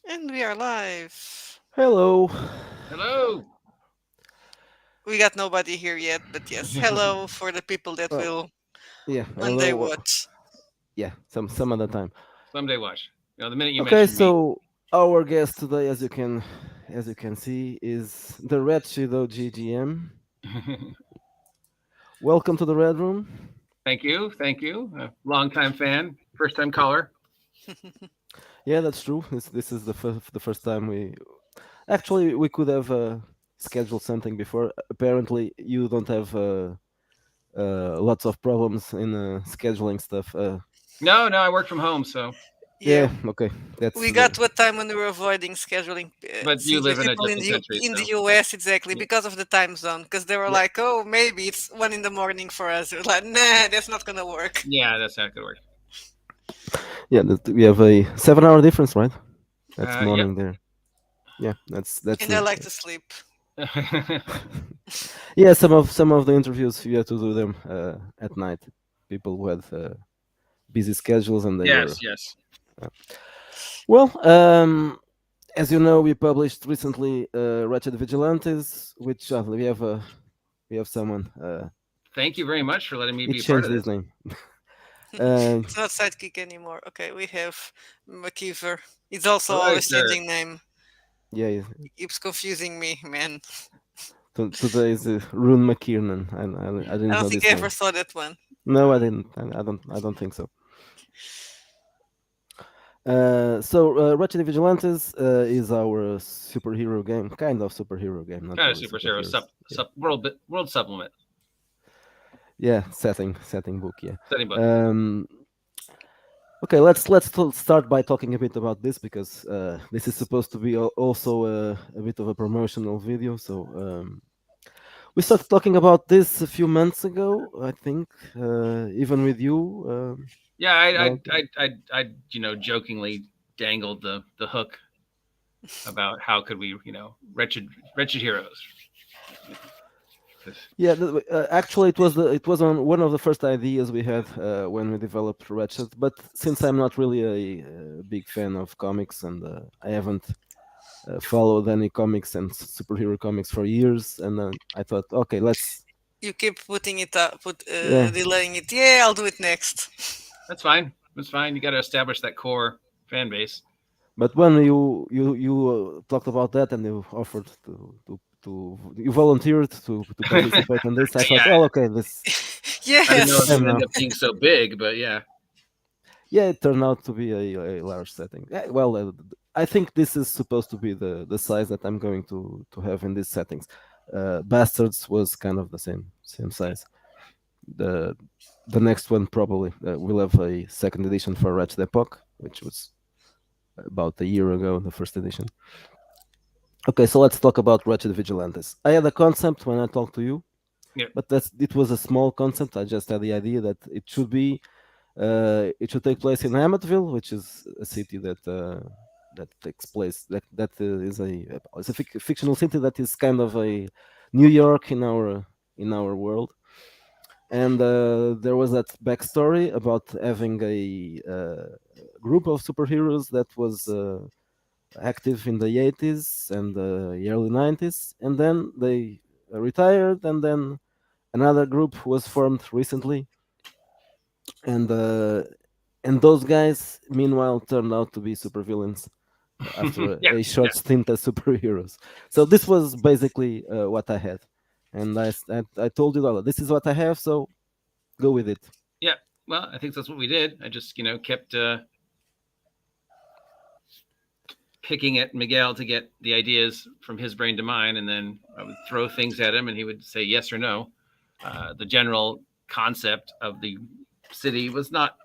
And we are live. Hello. Hello. We got nobody here yet, but yes, hello for the people that Well, will yeah, one day hello. watch. Yeah, some other time. Someday watch. The minute you Okay, mention me. so our guest today, as you can see, is the Wretched GGM. Welcome to the Red Room. Thank you. Thank you. Long-time fan, first-time caller. Yeah, that's true. This is the first time we actually we could have scheduled something before. Apparently, you don't have lots of problems in scheduling stuff. No, no, I work from home, so. Yeah, Yeah, okay, that's we got what time when we were avoiding scheduling But you live in a people different country, In the so. US exactly Yeah. because of the time zone. Because they were Yeah. like, "Oh, maybe it's 1 in the morning for us." We're like, "Nah, that's not gonna work." Yeah, that's not gonna work. yeah. We have a 7 hour difference, right? That's Yep. morning there. Yeah, that's And I a like to sleep. yeah. Some of the interviews you have to do them at night. People who had busy schedules and they were Yes, yes. uh, well. As you know, we published recently Wretched Vigilantes, which we have someone. Thank you very much for letting me He be a part changed of his this. name. Uh, It's not sidekick anymore. Okay, we have McKeever. It's also Hello, always sir. changing name. yeah, It keeps confusing me, man. today is Rune McKiernan. I I didn't don't know think I this ever name. saw that one. No, I didn't. I don't think so. Wretched Vigilantes is our superhero game, kind of superhero game, not Kind of really superhero superheroes. Yeah, world supplement yeah, setting book. Yeah. study book. Um, okay, let's start by talking a bit about this because this is supposed to be also a bit of a promotional video. So we started talking about this a few months ago, I think, even with you. Yeah, About jokingly dangled the hook about how could we, wretched heroes. 'Cause- yeah, actually, it was on one of the first ideas we had when we developed Wretched. But since I'm not really a big fan of comics and I haven't followed any comics and superhero comics for years, and then I thought, okay, let's You keep putting it up, yeah. delaying it. Yeah, I'll do it next. That's fine. That's fine. You got to establish that core fan base. But when you talked about that and you offered you volunteered to participate in this, I thought, Yeah, oh, okay, this I didn't it's know it Yes. was time going to end now. up being so big, but yeah, Yeah, it turned out to be a large setting. Well, I think this is supposed to be the size that I'm going to have in these settings. Bastards was kind of the same size. The the next one probably will have a second edition for Ratchet Epoch, which was about a year ago, the first edition. Okay, so let's talk about Wretched Vigilantes. I had a concept when I talked to you, yeah, but it was a small concept. I just had the idea that it should take place in Hammetville, which is a city that takes place that is it's a fictional city that is kind of a New York in our world. And there was that backstory about having a group of superheroes that was active in the 80s and the early 90s, and then they retired, and then another group was formed recently, and uh, and those guys meanwhile turned out to be supervillains after yeah, a yeah, short stint as superheroes. So this was basically what I had, and I told you, "Well, this is what I have, so go with it." yeah. Well, I think that's what we did. I just, kept picking at Miguel to get the ideas from his brain to mine, and then I would throw things at him, and he would say yes or no. The general concept of the city was not,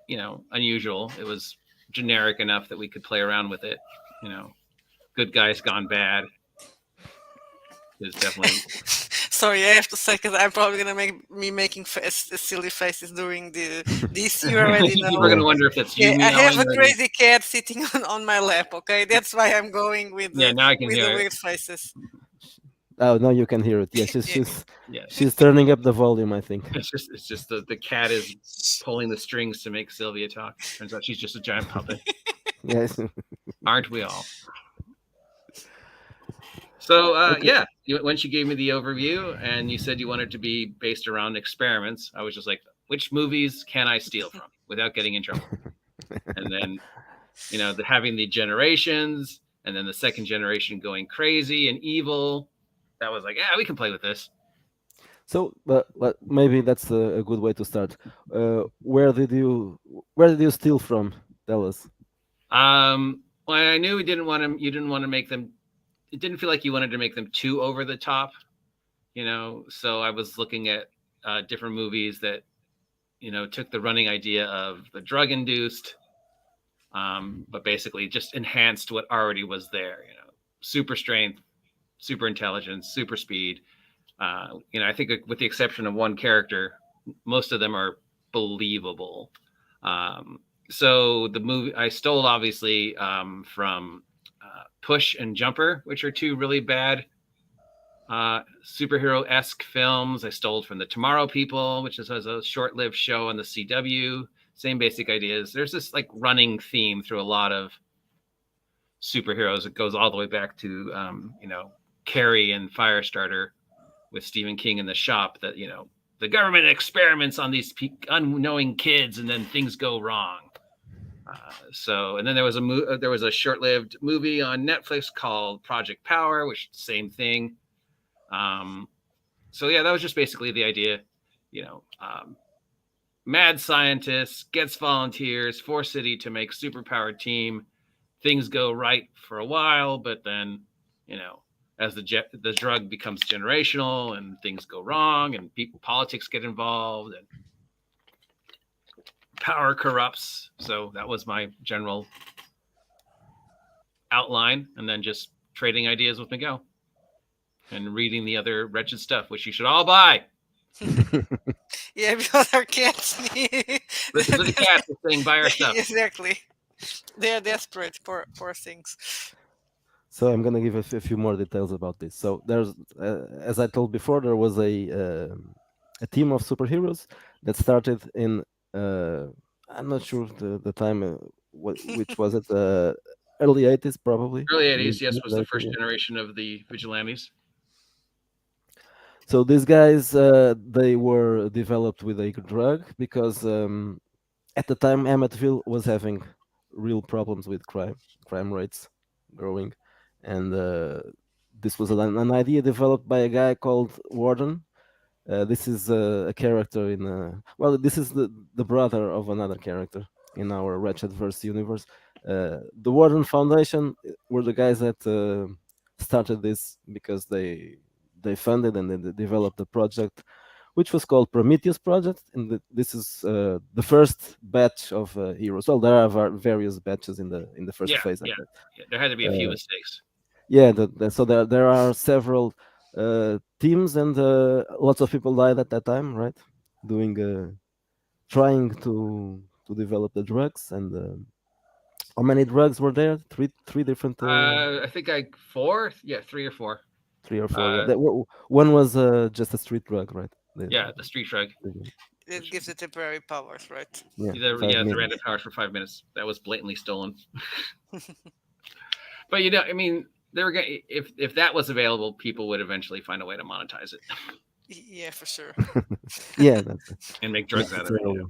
unusual. It was generic enough that we could play around with it. You know, good guys gone bad is definitely. Sorry, I have to say because I'm probably gonna make me making silly faces during this. You already People are know. going Yeah, to wonder if that's you Yeah, I have meowing a or the. crazy cat sitting on my lap. Okay, that's why I'm going Yeah, now I can with the hear it. weird faces. oh, now you can hear it. Yeah, she's Yeah. she's Yes, she's turning up the volume, I think. it's just the cat is pulling the strings to make Sylvia talk. Turns out she's just a giant puppet. Yes. Aren't we all? So Okay. yeah, once you gave me the overview and you said you wanted to be based around experiments, I was just like, which movies can I steal from without getting in trouble? And then having the generations, and then the second generation going crazy and evil. That was like, yeah, we can play with this. So, but maybe that's a good way to start. Where did you steal from? Tell us. Well, I knew we didn't want to. You didn't want to make them. It didn't feel like you wanted to make them too over the top, So I was looking at different movies that took the running idea of the drug induced, but basically just enhanced what already was there. Super strength, super intelligence, super speed. I think with the exception of one character, most of them are believable. So the movie I stole obviously from Push and Jumper, which are two really bad superhero-esque films. I stole from the Tomorrow People, which is a short-lived show on the CW. Same basic ideas. There's this like running theme through a lot of superheroes. It goes all the way back to Carrie and Firestarter with Stephen King in the shop, that the government experiments on these unknowing kids and then things go wrong. And then there was a short-lived movie on Netflix called Project Power, which same thing. So yeah, that was just basically the idea. Mad scientist gets volunteers, force city to make superpowered team. Things go right for a while, but then as the drug becomes generational and things go wrong and politics get involved and power corrupts. So that was my general outline, and then just trading ideas with Miguel and reading the other Wretched stuff, which you should all buy. Yeah, because our cats Listen to the cats saying buy our stuff. Exactly. They're desperate, poor things. So I'm gonna give a few more details about this. So there's, as I told before, there was a team of superheroes that started in I'm not sure the time, which was it, early 80s probably. Early 80s, yes, was the 80s, first yeah. generation of the Vigilantes. So these guys, they were developed with a drug because at the time Emmetsville was having real problems with crime rates growing, and this was an idea developed by a guy called Warden. This is a character in well, this is the brother of another character in our Wretched Verse universe. The Warden Foundation were the guys that started this because they funded and they developed a project which was called Prometheus Project, and this is the first batch of heroes. Well, there are various batches in the first phase. Yeah. There had to be a few mistakes. Yeah, so there are several teams, and lots of people died at that time, right? Doing trying to develop the drugs, and how many drugs were there? Three different. I think 4. Yeah, 3 or 4. 3 or 4. Yeah, one was just a street drug, right? The street drug. It gives it temporary powers, right? Yeah, the random powers for 5 minutes. That was blatantly stolen. But I mean, they were if that was available, people would eventually find a way to monetize it. Yeah, for sure. Yeah, and make drugs out of it.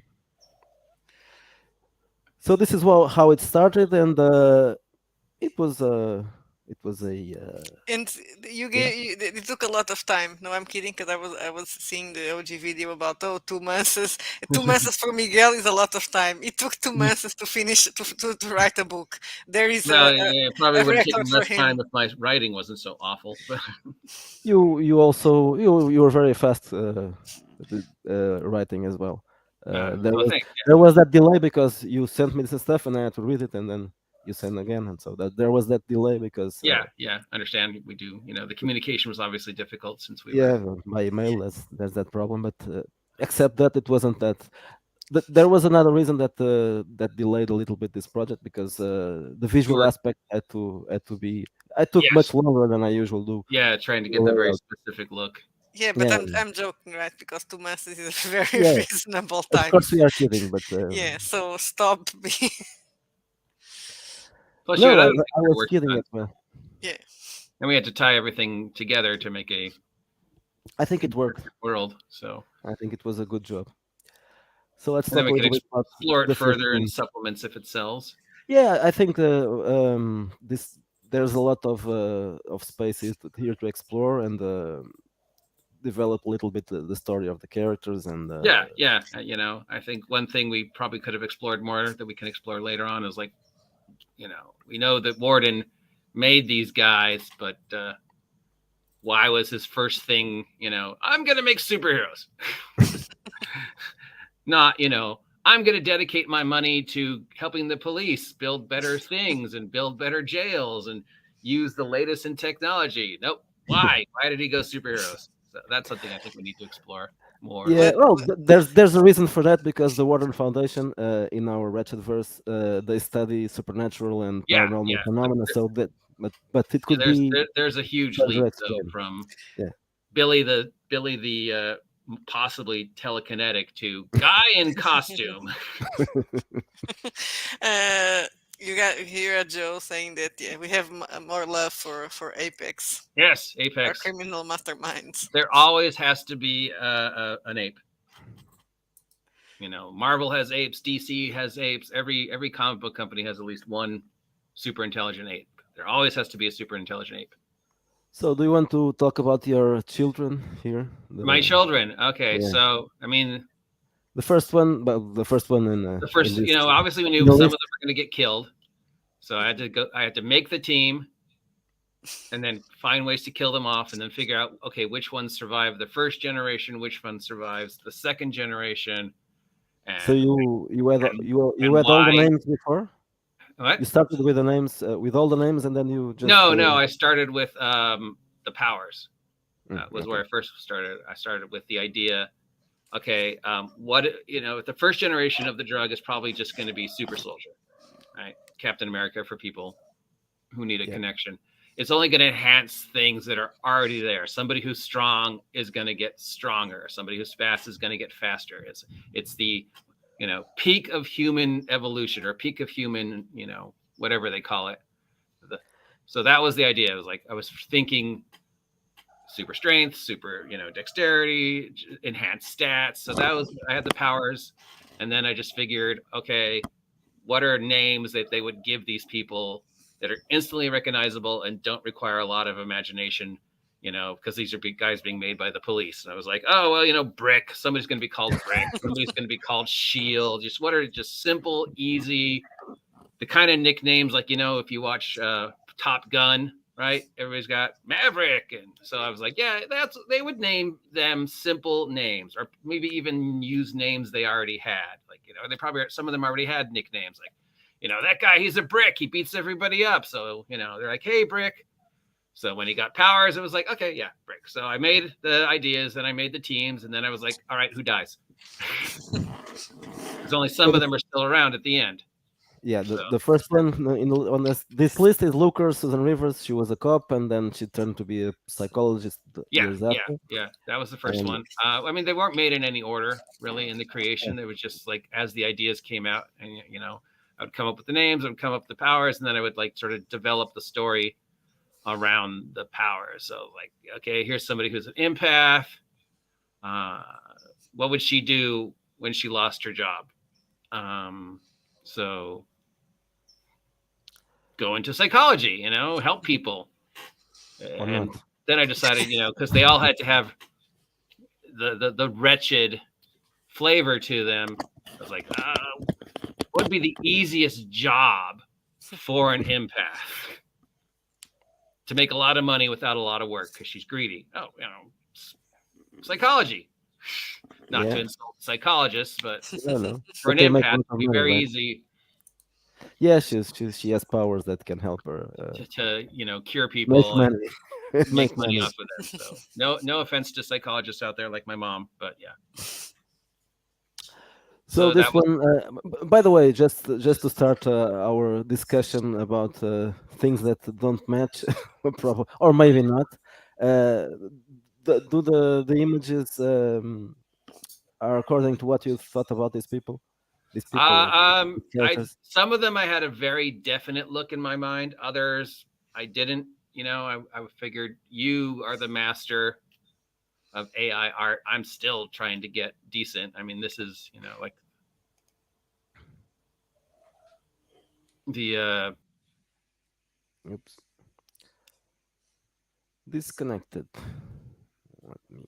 So this is how it started, and it was a and it took a lot of time. No, I'm kidding, because I was seeing the OG video about 2 months. 2 months for Miguel is a lot of time. It took 2 months to finish to write a book. There is probably a would have taken record for less time him. if my writing wasn't so awful. you also you were very fast writing as well. There was that delay because you sent me this stuff and I had to read it, and then you send again, and so that there was that delay because yeah, understand. We do, the communication was obviously difficult since we were by email. There's that problem, but except that it wasn't that. There was another reason that that delayed a little bit this project, because the visual aspect had to be. I took much longer than I usually do. Yeah, trying to get the very specific look. Yeah, but I'm joking, right? Because 2 months is a very reasonable time. Of course, we are kidding, but yeah. So stop being. Plus, no, I was kidding as well. Yeah. And we had to tie everything together to make a I think it worked. world. So, I think it was a good job. So let's and then talk a we could little bit about explore it the first further in one. supplements if it sells. Yeah, I think this there's a lot of spaces here to explore and develop a little bit the story of the characters and Yeah, yeah. I think one thing we probably could have explored more that we can explore later on is like, we know that Warden made these guys, but why was his first thing, I'm going to make superheroes? Not, I'm going to dedicate my money to helping the police build better things and build better jails and use the latest in technology. Nope. Why? Why did he go superheroes? So that's something I think we need to explore more. yeah. Let, Well, there's a reason for that because the Warden Foundation in our Wretched verse they study supernatural and Yeah, paranormal yeah. phenomena. So that but it Yeah, could be there's a huge better leap though explained. from Yeah. Billy the possibly telekinetic to guy in costume. uh, you got here, Joe, saying that yeah, we have more love for Apex, Yes, our Apex. criminal masterminds. There always has to be an ape. Marvel has apes, DC has apes. Every comic book company has at least one super intelligent ape. There always has to be a super intelligent ape. So do you want to talk about your children here? My children. Okay, Yeah. so I mean, The first one, but the first one the in first, this obviously we in knew the some of list. them were going to get killed, so I had to go. I had to make the team, and then find ways to kill them off, and then figure out, okay, which ones survive the first generation, which one survives the second generation, So and you had all the why. names before. What? You started with the names with all the names, and then you just No. I started with the powers. Was okay. where I first started. I started with the idea. Okay, what the first generation of the drug is probably just going to be super soldier, right? Captain America for people who need a Yeah. connection. It's only going to enhance things that are already there. Somebody who's strong is going to get stronger. Somebody who's fast is going to get faster. It's the peak of human evolution or peak of human whatever they call it. So that was the idea. It was like I was thinking super strength, super dexterity, enhanced stats. So I had the powers, and then I just figured, okay, what are names that they would give these people that are instantly recognizable and don't require a lot of imagination, because these are guys being made by the police. And I was like, oh, well, Brick, somebody's going to be called Brick, somebody's going to be called Shield. Just what are just simple, easy, the kind of nicknames like, if you watch Top Gun, right? Everybody's got Maverick. And so I was like, yeah, they would name them simple names, or maybe even use names they already had. Like, they probably, some of them already had nicknames like, that guy, he's a brick. He beats everybody up. So, they're like, hey, Brick. So when he got powers, it was like, okay, yeah, Brick. So I made the ideas, and I made the teams, and then I was like, all right, who dies? Because only some of them are still around at the end. Yeah, the first one on this list is Looker, Susan Rivers. She was a cop, and then she turned to be a psychologist years after. Yeah. That was the first one. I mean, they weren't made in any order, really, in the creation. It was just like as the ideas came out, and I would come up with the names, I would come up with the powers, and then I would like sort of develop the story around the powers. So like, okay, here's somebody who's an empath. What would she do when she lost her job? So go into psychology, help people. And then I decided, because they all had to have the wretched flavor to them. I was like, what would be the easiest job for an empath to make a lot of money without a lot of work because she's greedy? Oh, psychology. Not to insult psychologists, but for an empath, it'd be very easy. Yeah, she has powers that can help her to cure people, make money off of it. So no offense to psychologists out there like my mom, but yeah. So this one, by the way, just to start our discussion about things that don't match, probably or maybe not. Do the images are according to what you thought about these people? These people, some of them I had a very definite look in my mind. Others I didn't. I figured you are the master of AI art. I'm still trying to get decent. I mean, this is, like the Oops. Disconnected. Let me.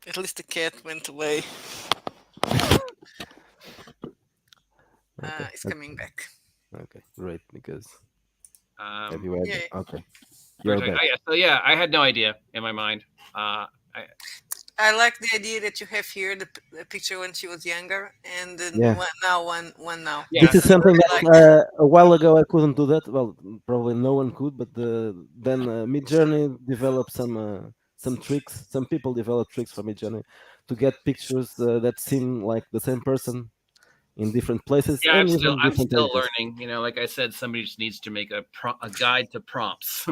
At least the cat went away. Okay. It's coming back. Okay. Great. Because have um you had? Yeah. Okay. we were You're talking, back. yeah, I had no idea in my mind. I like the idea that you have here the picture when she was younger, and then Yeah. one now. Yeah, This is I something really like that. that a while ago I couldn't do that. Well, probably no one could, but then Midjourney developed some tricks. Some people developed tricks for Midjourney to get pictures that seem like the same person in different places yeah, and even I'm different still ages. learning. Like I said, somebody just needs to make a guide to prompts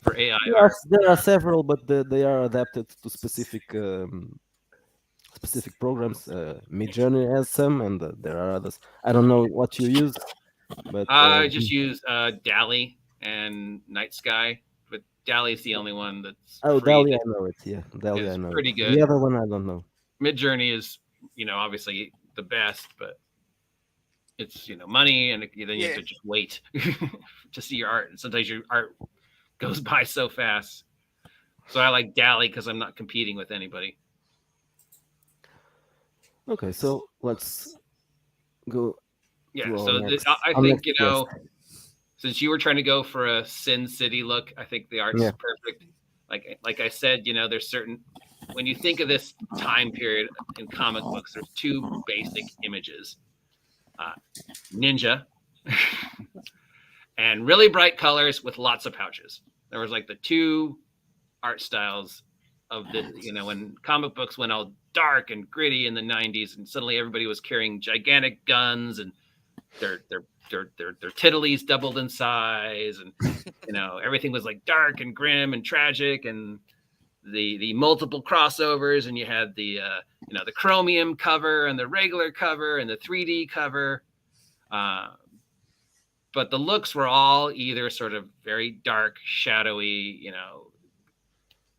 for AI art. There are several, but they are adapted to specific programs. Midjourney has some, and there are others. I don't know what you use, but I just use Dally and Night Sky, but Dally's the only one that's oh, free. Dahlia, That I know it. Yeah, Dahlia, I is know it. pretty The good. other one, I don't know. Midjourney is, obviously the best, but it's money, and then you have Yeah, to just wait to see your art. And sometimes your art goes by so fast. So I like Dally because I'm not competing with anybody. Okay, so let's go Yeah. to So I our think next guest. since you were trying to go for a Sin City look, I think the art's Yeah, perfect. Like I said, there's certain when you think of this time period in comic books, there's two basic images: uh, ninja and really bright colors with lots of pouches. There was like the two art styles of the when comic books went all dark and gritty in the 90s, and suddenly everybody was carrying gigantic guns, and their titties doubled in size, and everything was like dark and grim and tragic, and the multiple crossovers, and you had the the chromium cover and the regular cover and the 3D cover, but the looks were all either sort of very dark, shadowy,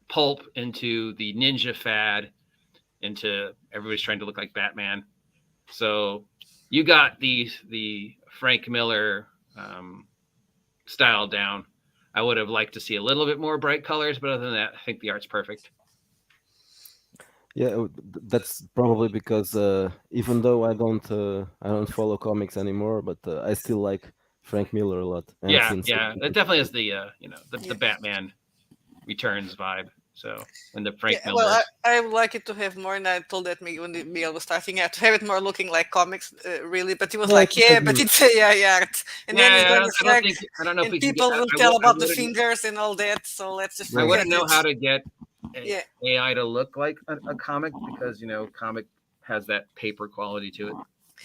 pulp, into the ninja fad, into everybody's trying to look like Batman. So you got the Frank Miller style down. I would have liked to see a little bit more bright colors, but other than that, I think the art's perfect. yeah, that's probably because even though I don't follow comics anymore, but I still like Frank Miller a lot and Yeah, Sin City. yeah, it definitely is the the yeah, Batman Returns vibe. So when the yeah. Frank Well, Miller, I would like it to have more, and I told that when Miguel was starting, to have it more looking like comics, really. But he was Yeah, like, "Yeah, but it's AI art," and then yeah, he's going to say, I don't know if and we can get. people will I, tell I about the wouldn't fingers and all that. So let's just I yeah. forget wouldn't know it. how to get Yeah, AI to look like a comic, because comic has that paper quality to it.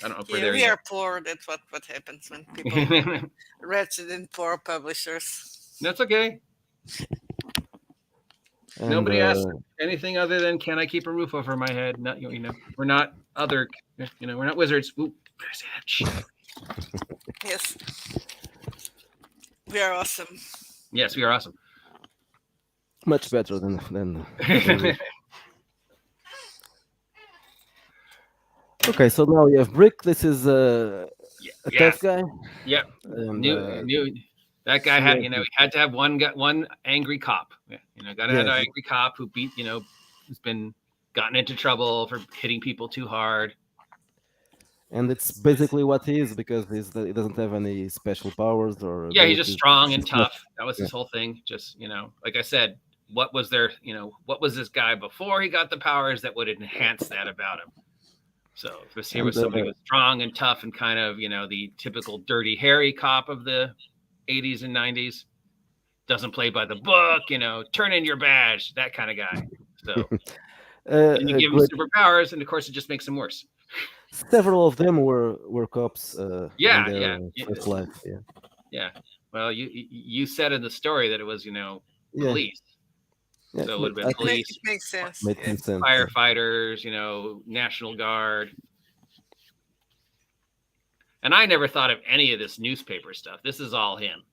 I don't know if we're yeah. there We yet. are poor. That's what happens when people wretched and poor publishers. That's okay. And Nobody asked anything other than, can I keep a roof over my head? Not, we're not other, we're not wizards. Ooh, better say that. Shh. Yes, we are awesome. Yes, we are awesome. much better than Okay, so now we have Brick. This is a Yes. tough guy, Yep. and Knew that guy he had, has he had to have one angry cop. Got to have yeah, an angry cop who beat, who's been gotten into trouble for hitting people too hard. and it's basically what he is because he doesn't have any special powers or Yeah, he's just abilities. strong and He's just tough. That was yeah, his whole thing. Just, like I said, what was there, what was this guy before he got the powers that would enhance that about him? So if here and was somebody who was strong and tough and kind of, the typical dirty, hairy cop of the 80s and 90s, doesn't play by the book, turn in your badge, that kind of guy. So and you give him great. superpowers, and of course it just makes him worse. Several of them were cops in Yeah, their yeah, first life. Yeah, yeah. Well, you said in the story that it was, yeah, police. yeah. So it would have I been think police, It makes sense. made Yeah. some sense. firefighters, National Guard. And I never thought of any of this newspaper stuff. This is all him.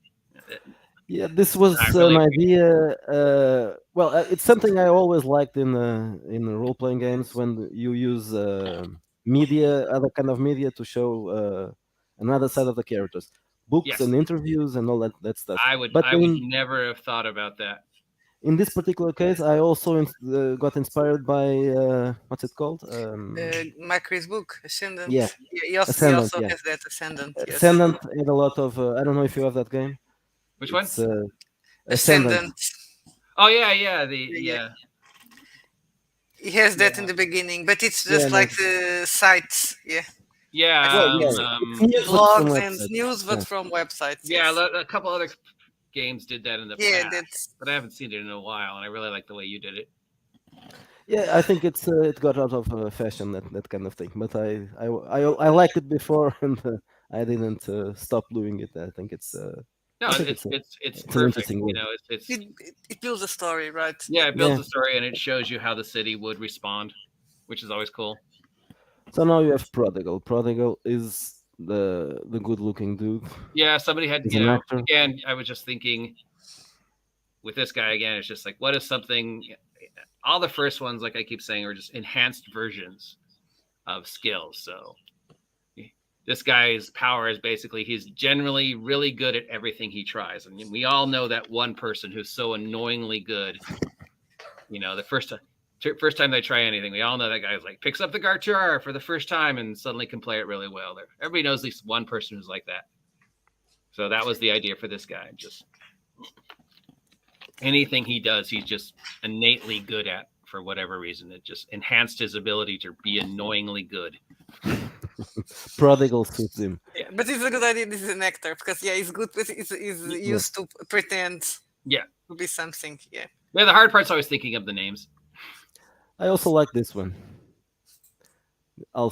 Yeah, this was really an idea. Well, it's something I always liked in role playing games when you use media, other kind of media, to show another side of the characters, books Yes. and interviews and all that stuff. I would in never have thought about that. in this particular case, I also got inspired by what's it called? Macris book, Ascendant. Yeah, He Ascendant. also Yeah, has that Ascendant. Yes. Ascendant had a lot of. I don't know if you have that game. Which one? It's Ascendant. Oh yeah. He has that in the beginning, but it's just like the sites. Yeah. Yeah. Blogs and news, but from websites. Yeah, yes. a couple other games did that in the past, but I haven't seen it in a while, and I really like the way you did it. Yeah, I think it got out of fashion, that kind of thing. But I liked it before, and I didn't stop doing it. I think it's it's perfect. You know, it builds a story, right? Yeah, it builds a story, and it shows you how the city would respond, which is always cool. So now you have Prodigal. Prodigal is the good-looking dude. Yeah, somebody had, you know, again, I was just thinking with this guy again, it's just like, what is something, all the first ones, like I keep saying, are just enhanced versions of skills. So this guy's power is basically, he's generally really good at everything he tries. I mean, we all know that one person who's so annoyingly good, you know, the first time they try anything, we all know that guy's like picks up the guitar for the first time and suddenly can play it really well. Everybody knows at least one person who's like that. So that was the idea for this guy. Just anything he does, he's just innately good at for whatever reason. It just enhanced his ability to be annoyingly good. Prodigal suits him. Yeah, but it's a good idea. This is an actor because he's good. He's used to pretend. To be something. Yeah. The hard part's always thinking of the names. I also like this one.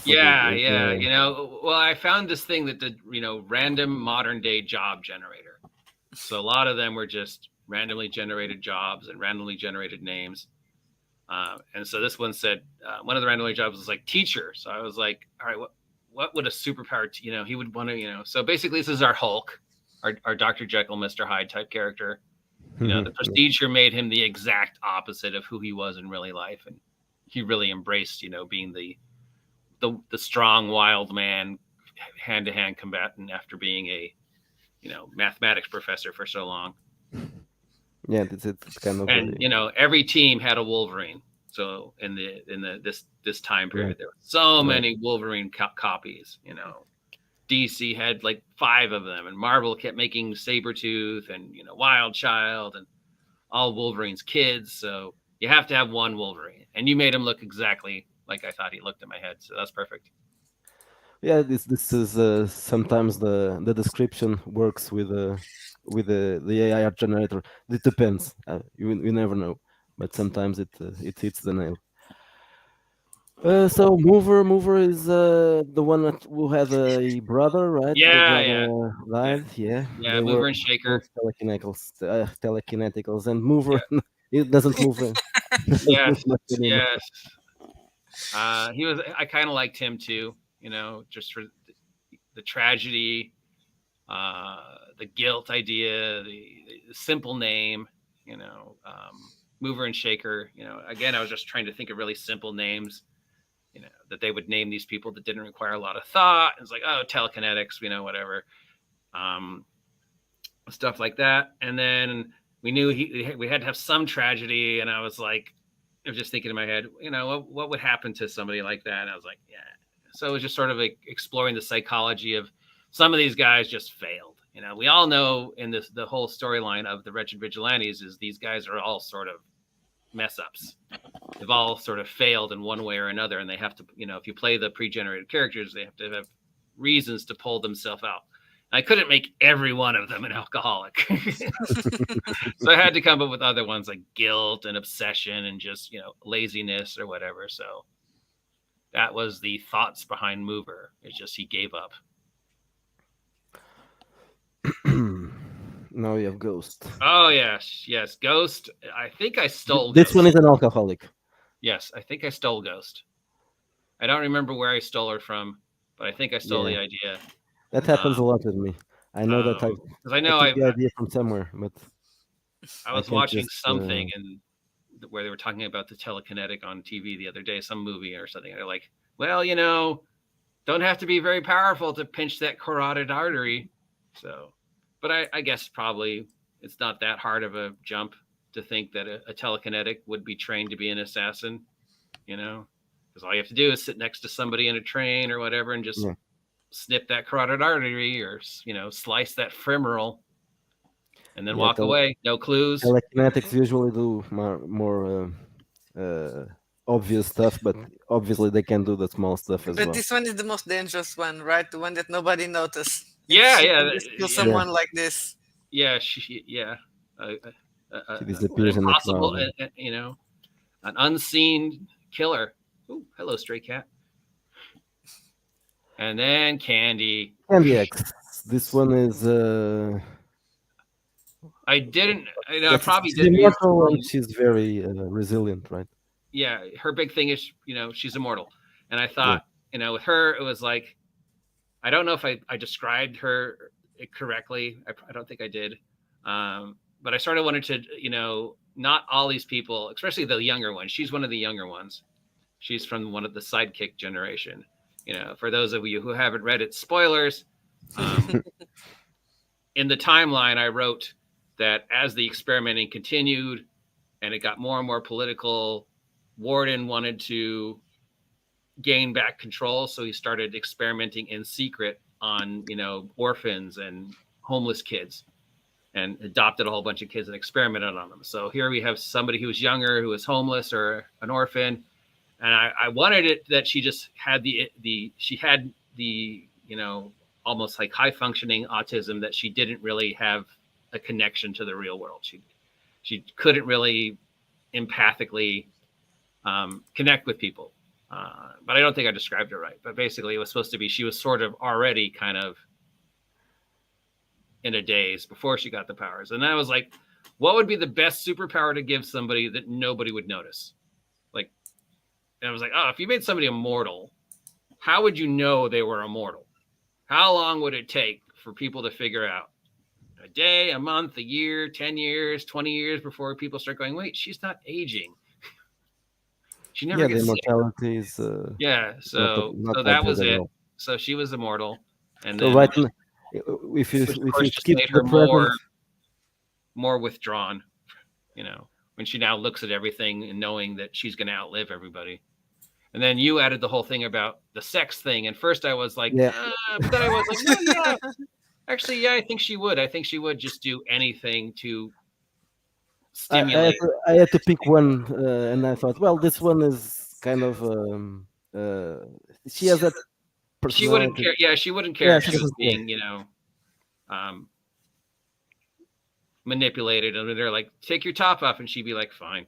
Yeah. You know, well, I found this thing that did, you know, random modern day job generator. So a lot of them were just randomly generated jobs and randomly generated names. And so this one said, one of the randomly jobs was like teacher. So I was like, all right, what would a superpower, you know, he would want to, you know, so basically this is our Hulk, our Dr. Jekyll, Mr. Hyde type character. You know, the procedure made him the exact opposite of who he was in really life. And he really embraced, you know, being the strong, wild man, hand-to-hand combatant after being a, you know, mathematics professor for so long. Yeah, it's kind of. And you know, every team had a Wolverine. So in this time period, there were so many Wolverine copies. You know, DC had like 5 of them, and Marvel kept making Sabretooth and, you know, Wild Child and all Wolverine's kids. So you have to have one Wolverine, and you made him look exactly like I thought he looked in my head. So that's perfect. Yeah, this is sometimes the description works with the AI art generator. It depends. You never know, but sometimes it hits the nail. So Mover is the one who had a brother, right? Yeah. Died. Yeah. Mover and Shaker. Telekineticals, and Mover. It doesn't move. Yes. He was. I kind of liked him too. You know, just for the tragedy, the guilt idea, the simple name. You know, Mover and Shaker. You know, again, I was just trying to think of really simple names. You know, that they would name these people that didn't require a lot of thought. It's like, oh, telekinetics, you know, whatever, stuff like that. And then we knew we had to have some tragedy, and I was like, I was just thinking in my head, you know, what would happen to somebody like that? And I was like, yeah. So it was just sort of like exploring the psychology of some of these guys just failed. You know, we all know in the whole storyline of the Wretched Vigilantes is these guys are all sort of mess ups. They've all sort of failed in one way or another, and they have to, you know, if you play the pre-generated characters, they have to have reasons to pull themselves out. I couldn't make every one of them an alcoholic. So I had to come up with other ones like guilt and obsession and just, you know, laziness or whatever. So that was the thoughts behind Mover. It's just he gave up. Now you have Ghost. Oh, yes. Ghost. I think I stole This Ghost. one is an alcoholic. Yes, I think I stole Ghost. I don't remember where I stole her from, but I think I stole the idea. That happens a lot with me. I know that because I I know took the idea from somewhere, but I was watching something and where they were talking about the telekinetic on TV the other day, some movie or something. They're like, well, don't have to be very powerful to pinch that carotid artery. So, but I guess probably it's not that hard of a jump to think that a telekinetic would be trained to be an assassin, because all you have to do is sit next to somebody in a train or whatever and just snip that carotid artery or, slice that femoral and then walk away. No clues. Telekinetics usually do more obvious stuff, but obviously they can do the small stuff as well. But this one is the most dangerous one, right? The one that nobody noticed. Yeah. Kill someone like this. Yeah, she disappears in the crowd. An unseen killer. Oh, hello, stray cat. And then Candy. Candy X. This one is. I didn't. I probably she's didn't. Immortal and she's very resilient, right? Yeah, her big thing is, she's immortal, and I thought, with her, it was like, I don't know if I described her correctly. I don't think I did, but I sort of wanted to, not all these people, especially the younger ones. She's one of the younger ones. She's from one of the sidekick generation. For those of you who haven't read it, spoilers. In the timeline, I wrote that as the experimenting continued and it got more and more political, Warden wanted to gain back control. So he started experimenting in secret on, orphans and homeless kids and adopted a whole bunch of kids and experimented on them. So here we have somebody who was younger, who was homeless or an orphan. And I wanted it that she just had she had the, almost like high functioning autism, that she didn't really have a connection to the real world. She couldn't really empathically connect with people. But I don't think I described it right. But basically it was supposed to be, she was sort of already kind of in a daze before she got the powers. And I was like, what would be the best superpower to give somebody that nobody would notice? And I was like, if you made somebody immortal, how would you know they were immortal? How long would it take for people to figure out? A day, a month, a year, 10 years, 20 years before people start going, wait, she's not aging. She never gets sick. Immortality is so that was it. So she was immortal. And then if you keep her more withdrawn, when she now looks at everything and knowing that she's going to outlive everybody. And then you added the whole thing about the sex thing. And first I was like, but then I was like, no, yeah. Actually, I think she would. I think she would just do anything to stimulate. I had to pick one, and I thought, well, this one is kind of she has that personality. She wouldn't care. Yeah, she wouldn't care if she was being, manipulated. And they're like, take your top off, and she'd be like, fine.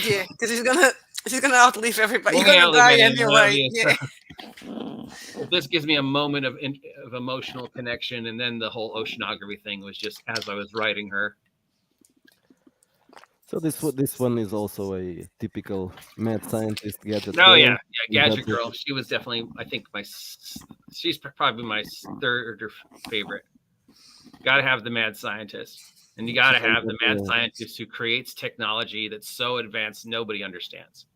Yeah, because she's gonna outlive everybody. You're gonna die anyway. Yeah. This gives me a moment of emotional connection, and then the whole oceanography thing was just as I was writing her. So this one is also a typical mad scientist gadget. Oh yeah, gadget girl. She was definitely, I think, she's probably my third favorite. Got to have the mad scientist. And you got to have the mad scientist who creates technology that's so advanced nobody understands.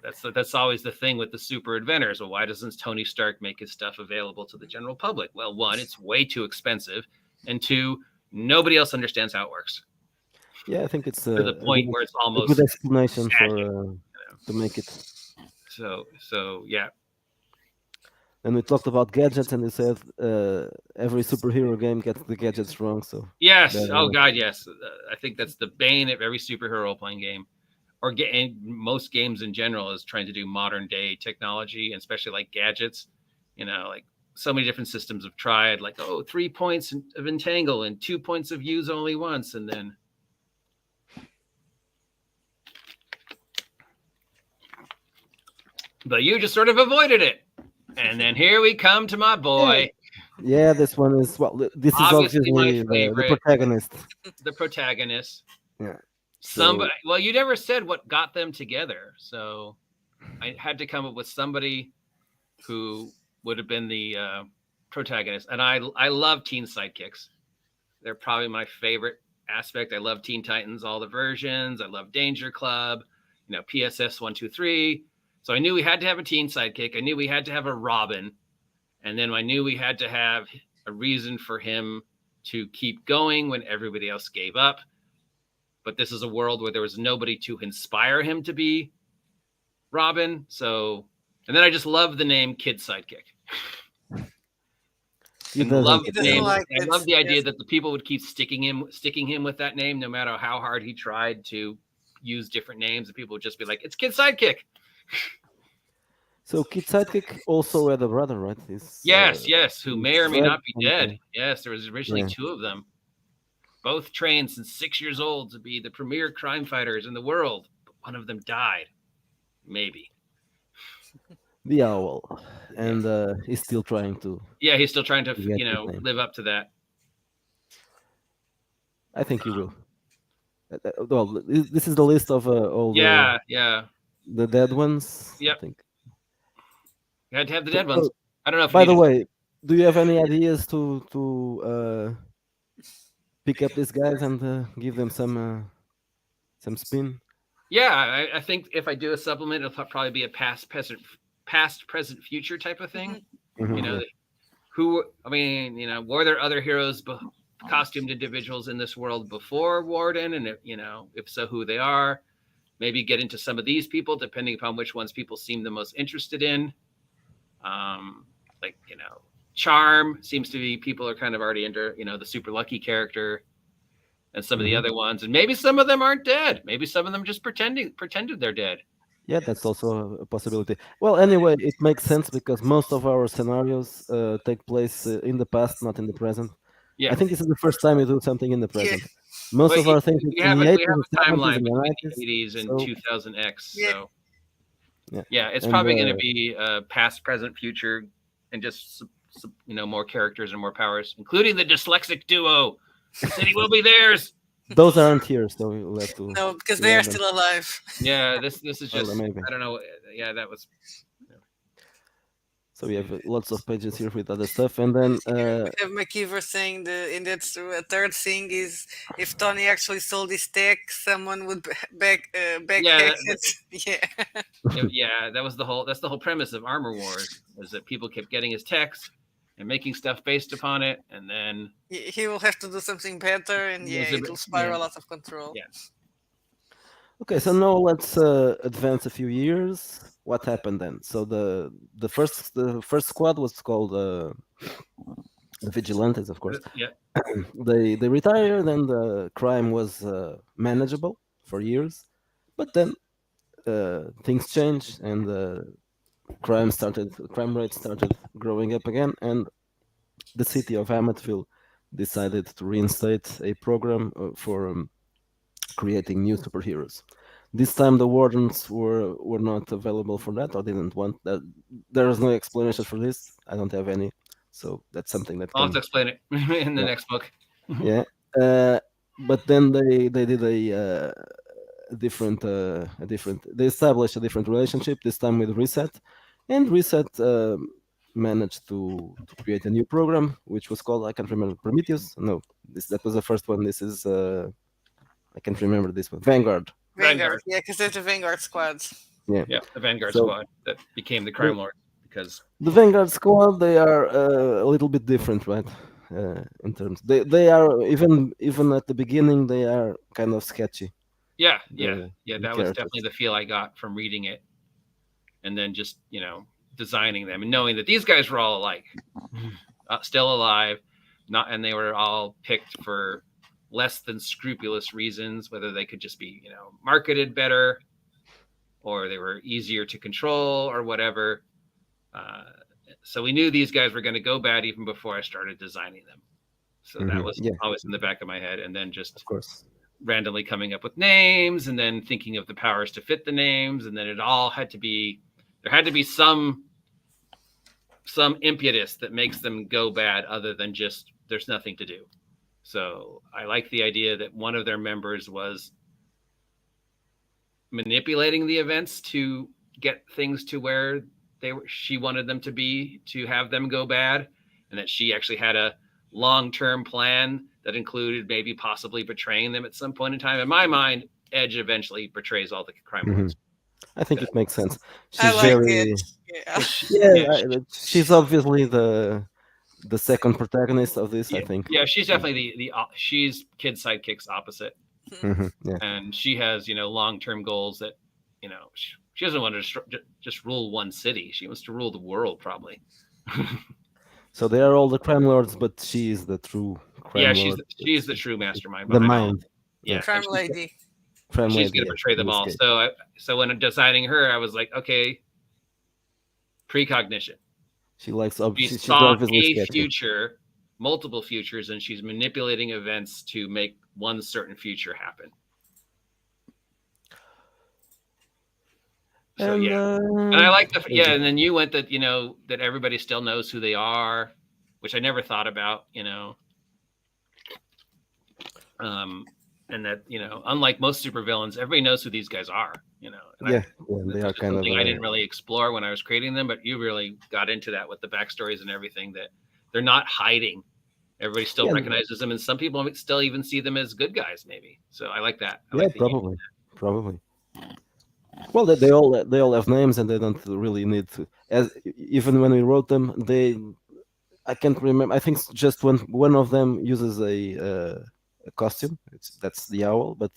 That's always the thing with the super inventors. Well, why doesn't Tony Stark make his stuff available to the general public? Well, one, it's way too expensive, and two, nobody else understands how it works. Yeah, I think it's to the point where it's almost a good explanation to make it. So yeah. And we talked about gadgets, and you said every superhero game gets the gadgets wrong. So yes, God, yes. I think that's the bane of every superhero role-playing game, or most games in general, is trying to do modern day technology, and especially like gadgets. Like so many different systems have tried, like 3 points of entangle and 2 points of use only once, and then. But you just sort of avoided it. And then here we come to my boy. Yeah, this one is this is obviously my favorite. The protagonist. The protagonist. Yeah. Somebody. Well, you never said what got them together, so I had to come up with somebody who would have been the protagonists, and I love teen sidekicks. They're probably my favorite aspect. I love Teen Titans, all the versions. I love Danger Club, PSS 123. So I knew we had to have a teen sidekick. I knew we had to have a Robin, and then I knew we had to have a reason for him to keep going when everybody else gave up. But this is a world where there was nobody to inspire him to be Robin. So, and then I just love the name Kid Sidekick. And love the name. I love the idea that the people would keep sticking him with that name, no matter how hard he tried to use different names, and people would just be like, "It's Kid Sidekick." So Kid Sidekick also had a brother, right? Yes, who may or may not be dead. Yes, there was originally two of them, both trained since 6 years old to be the premier crime fighters in the world. But one of them died, maybe. The Owl, and he's still trying to. Yeah, he's still trying to, live up to that. I think he will. Well, this is the list of all the dead ones. Yep. I think. You had to have the dead ones. I don't know if. By the way, do you have any ideas to pick up these guys and give them some spin? Yeah, I think if I do a supplement, it'll probably be a past, present, future type of thing. Mm-hmm. Were there other heroes, costumed individuals in this world before Warden? And if so, who they are? Maybe get into some of these people, depending upon which ones people seem the most interested in. Charm seems to be people are kind of already into, the super lucky character. And some of the other ones, and maybe some of them aren't dead. Maybe some of them just pretended they're dead. Yeah, that's also a possibility. Well, anyway, it makes sense because most of our scenarios take place in the past, not in the present. Yeah. I think this is the first time we do something in the present. Yeah. Most of our things we have a timeline between the 80s and 2000X. So it's probably going to be past, present, future, and just more characters and more powers, including the dyslexic duo. The city will be theirs. Those aren't here, so we'll have to. No, because they are still alive. Yeah, this is just. I don't know. Yeah, that was. So we have lots of pages here with other stuff, and then we have McKeever saying in that third thing is if Tony actually sold his tech, someone would back it. Yeah, that's the whole premise of Armor Wars, is that people kept getting his techs and making stuff based upon it, and then he will have to do something better, and it will spiral out of control. Yeah. Okay, so now let's advance a few years. What happened then? So the first squad was called the Vigilantes, of course. Yeah. They retired, and the crime was manageable for years, but then things changed, and crime rate started growing up again, and the city of Hammetville decided to reinstate a program for creating new superheroes. This time the Wardens were not available for that, or didn't want that. There is no explanation for this. I don't have any, so that's something that I'll have to explain it in the next book. Yeah, but then they did a different. They established a different relationship, this time with Reset, and Reset managed to create a new program, which was called, I can't remember, Prometheus. No, that was the first one. This is I can't remember this one. Vanguard. Yeah, because there's the Vanguard squads. Yeah, the Vanguard squad that became the Crime Lord, because the Vanguard squad, they are a little bit different, right? In terms, they are even at the beginning, they are kind of sketchy. Yeah. That was definitely the feel I got from reading it, and then just designing them and knowing that these guys were all alike, still alive, and they were all picked for less than scrupulous reasons, whether they could just be marketed better, or they were easier to control, or whatever. So we knew these guys were going to go bad even before I started designing them. So that was always in the back of my head, and then just of course randomly coming up with names, and then thinking of the powers to fit the names, and then it all had to be, there had to be some impetus that makes them go bad, other than just there's nothing to do. So I like the idea that one of their members was manipulating the events to get things to where she wanted them to be, to have them go bad. and that she actually had a long-term plan that included maybe possibly betraying them at some point in time. In my mind, Edge eventually betrays all the crime lords. I think it makes sense. I She's like very it. Yeah. she's obviously the second protagonist of this. I think. Yeah, she's definitely the she's Kid Sidekick's opposite. Yeah. And she has long-term goals that she doesn't want to just rule one city. She wants to rule the world, probably. So they are all the crime lords, but she is the true crime lord. She's the true mastermind. The mind. Yeah, crime lady. Crime she's lady, going to betray them all. So when deciding her, I was like, okay, precognition. She likes. She saw a future, multiple futures, and she's manipulating events to make one certain future happen. So and I like and then you went that that everybody still knows who they are, which I never thought about, and that unlike most supervillains, everybody knows who these guys are, and they are kind of I didn't really explore when I was creating them, but you really got into that with the backstories and everything, that they're not hiding. Everybody still recognizes them, and some people still even see them as good guys, maybe. So I like that. Probably. Well, they all have names, and they don't really need to. Even when we wrote them, I can't remember. I think just one of them uses a costume. That's the owl, but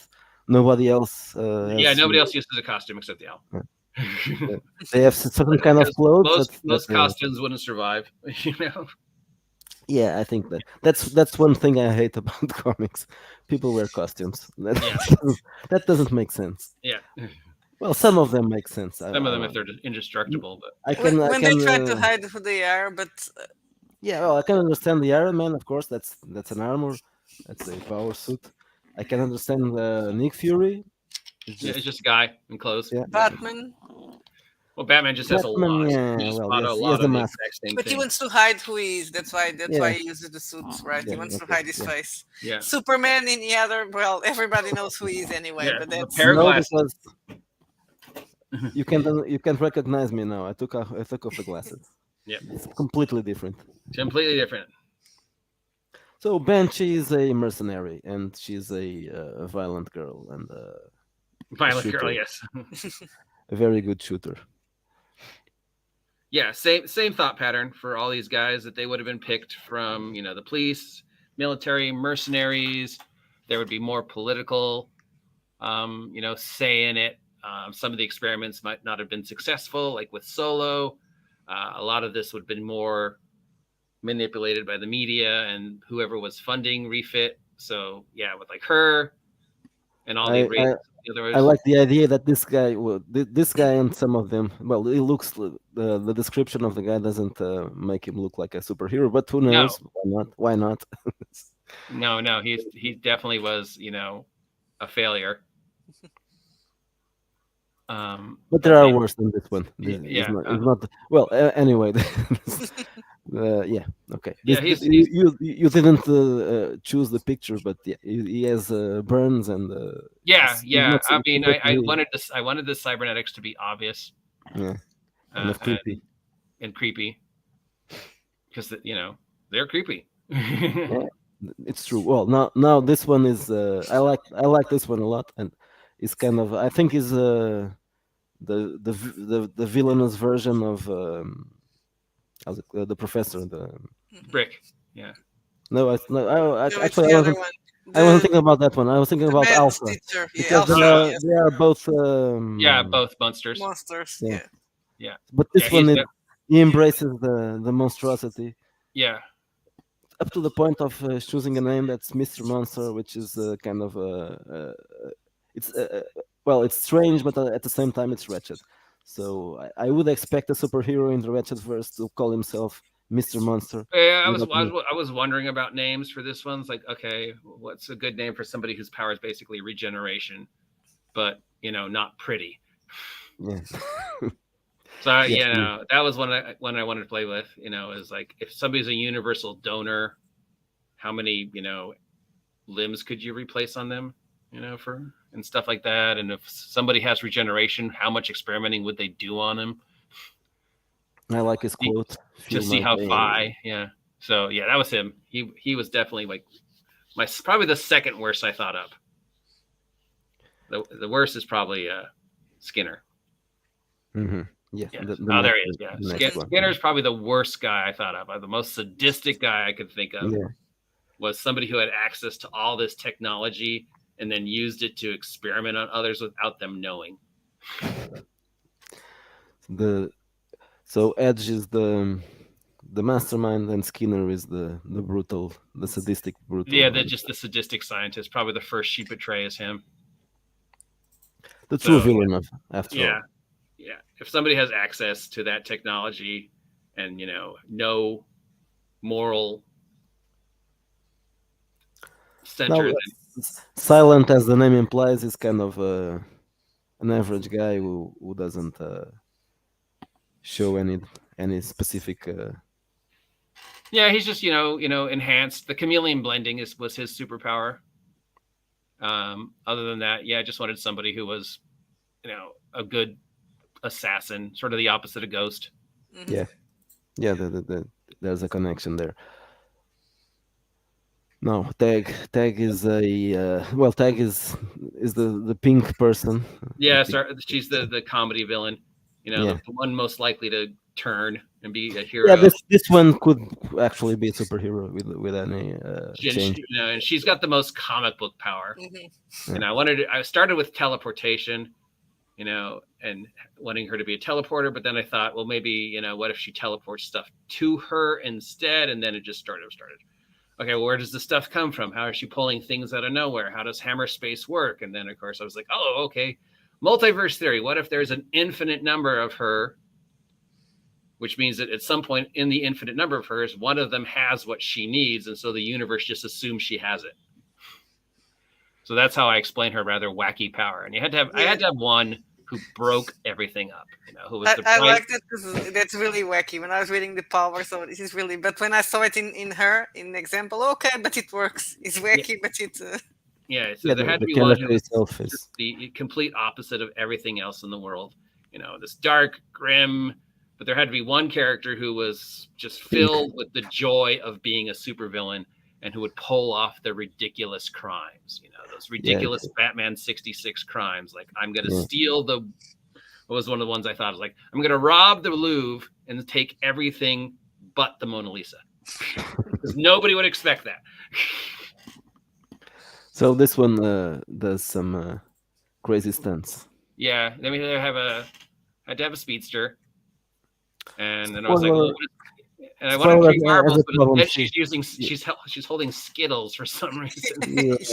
nobody else. Nobody else uses a costume except the owl. Yeah. They have certain kind of clothes. Most costumes wouldn't survive. Yeah, I think that's one thing I hate about comics. People wear costumes. That doesn't make sense. Yeah. Well, some of them make sense. Some of them, if they're indestructible, but when they try to hide who they are, but I can understand the Iron Man. Of course, that's an armor. That's a power suit. I can understand Nick Fury. It's just a guy in clothes. Yeah. Batman. Well, Batman just has a lot. But he wants to hide who he is. That's why he uses the suits, right? He wants to hide his face. Yeah. Superman in the other, everybody knows who he is anyway. But that's because you can't recognize me now. I took off the glasses. Yeah, it's completely different. Completely different. So Banshee is a mercenary, and she's a violent girl and violent girl. Yes, a very good shooter. Yeah, same thought pattern for all these guys, that they would have been picked from the police, military, mercenaries. There would be more political, say in it. Some of the experiments might not have been successful, like with Solo. A lot of this would have been more manipulated by the media and whoever was funding Refit. So yeah, with like her and all the I like the idea that this guy and some of them. Well, it looks the description of the guy doesn't make him look like a superhero, but who knows? No. Why not? No, he definitely was a failure. But there are worse than this one. It's not well. Anyway, yeah. Okay. You didn't choose the picture, but he has burns and. I mean, I wanted the cybernetics to be obvious. Yeah. And creepy. And creepy. Because they're creepy. Yeah, it's true. Well, now this one is. I like this one a lot, and it's kind of. I think is the villainous version of the professor, the Brick. Yeah. No, actually, I wasn't thinking about that one. I was thinking about Alpha. Because they are both. Both monsters. Monsters. Yeah. But this one, he embraces the monstrosity. Yeah. Up to the point of choosing a name that's Mr. Monster, which is kind of it's strange, but at the same time it's wretched. So I would expect a superhero in the Wretched verse to call himself Mr. Monster. Yeah, I was wondering about names for this one. It's like, okay, what's a good name for somebody whose power is basically regeneration, but not pretty. Yeah. So that was one I wanted to play with. Is like, if somebody's a universal donor, how many limbs could you replace on them? For and stuff like that. And if somebody has regeneration, how much experimenting would they do on him? I like his quote. To see how far, So yeah, that was him. He was definitely like probably the second worst I thought of. The worst is probably Skinner. Mm-hmm. Yeah. Yeah. The There next, he is. Yeah. the next one. Skinner's probably the worst guy I thought of. The most sadistic guy I could think of was somebody who had access to all this technology and then used it to experiment on others without them knowing. So Edge is the mastermind, and Skinner is the brutal, the sadistic brutal. Yeah, just the sadistic scientist. Probably the first sheep betray is him. The true villain after all. Yeah. If somebody has access to that technology and no moral center, Silent, as the name implies, is kind of an average guy who doesn't show any specific. Yeah, he's just enhanced. The chameleon blending was his superpower. Other than that, yeah, I just wanted somebody who was, a good assassin, sort of the opposite of Ghost. Mm-hmm. Yeah. There's a connection there. No, Tag is a Tag is the pink person. Yeah, she's the comedy villain. The one most likely to turn and be a hero. Yeah, this one could actually be a superhero with any change. And she's got the most comic book power. Mm-hmm. And I started with teleportation, and wanting her to be a teleporter, but then I thought, well, maybe, what if she teleports stuff to her instead? And then it just started. Okay, well, where does the stuff come from? How is she pulling things out of nowhere? How does hammer space work? And then, of course, I was like, oh, okay, multiverse theory. What if there's an infinite number of her, which means that at some point in the infinite number of hers, one of them has what she needs, and so the universe just assumes she has it. So that's how I explain her rather wacky power. And I had to have one who broke everything up. Who was I like that because that's really wacky. When I was reading the power, so this is really. But when I saw it in her, in the example, okay, but it works. It's wacky, but it. So there had to be one who was the complete opposite of everything else in the world. This dark, grim. But there had to be one character who was just filled with the joy of being a supervillain and who would pull off the ridiculous crimes, those ridiculous Batman 66 crimes. Like, I'm going to steal what was one of the ones I thought was like, I'm going to rob the Louvre and take everything but the Mona Lisa. Because nobody would expect that. So this one does some crazy stunts. Yeah. Then we had to have a speedster. And then I was like, and I wanted to take marbles, but instead she's holding Skittles for some reason.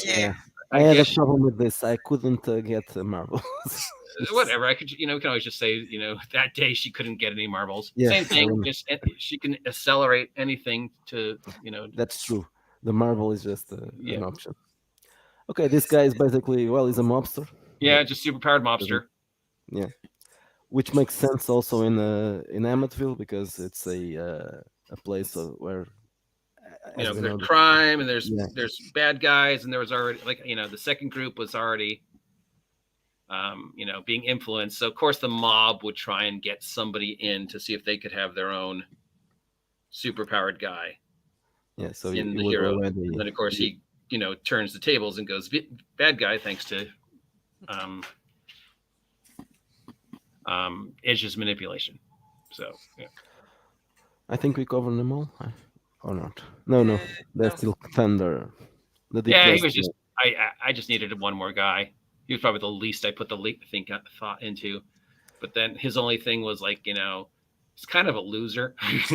Yeah. I had a problem with this. I couldn't get marbles. Whatever. I could, we can always just say, that day she couldn't get any marbles. Yeah, same thing. Just she can accelerate anything to, That's true. The marble is just an option. Okay, this guy is basically he's a mobster. Yeah, just superpowered mobster. Yeah. Which makes sense also in Amityville because it's a place where there's crime and there's bad guys, and there was already the second group was already being influenced. So of course the mob would try and get somebody in to see if they could have their own superpowered guy. Yeah, so in the hero, and then of course he turns the tables and goes bad guy thanks to Edge's manipulation. So yeah. I think we covered them all, or not? No, there's still Thunder. He was just. I just needed one more guy. He was probably the least I put the thought into, but then his only thing was like he's kind of a loser. He's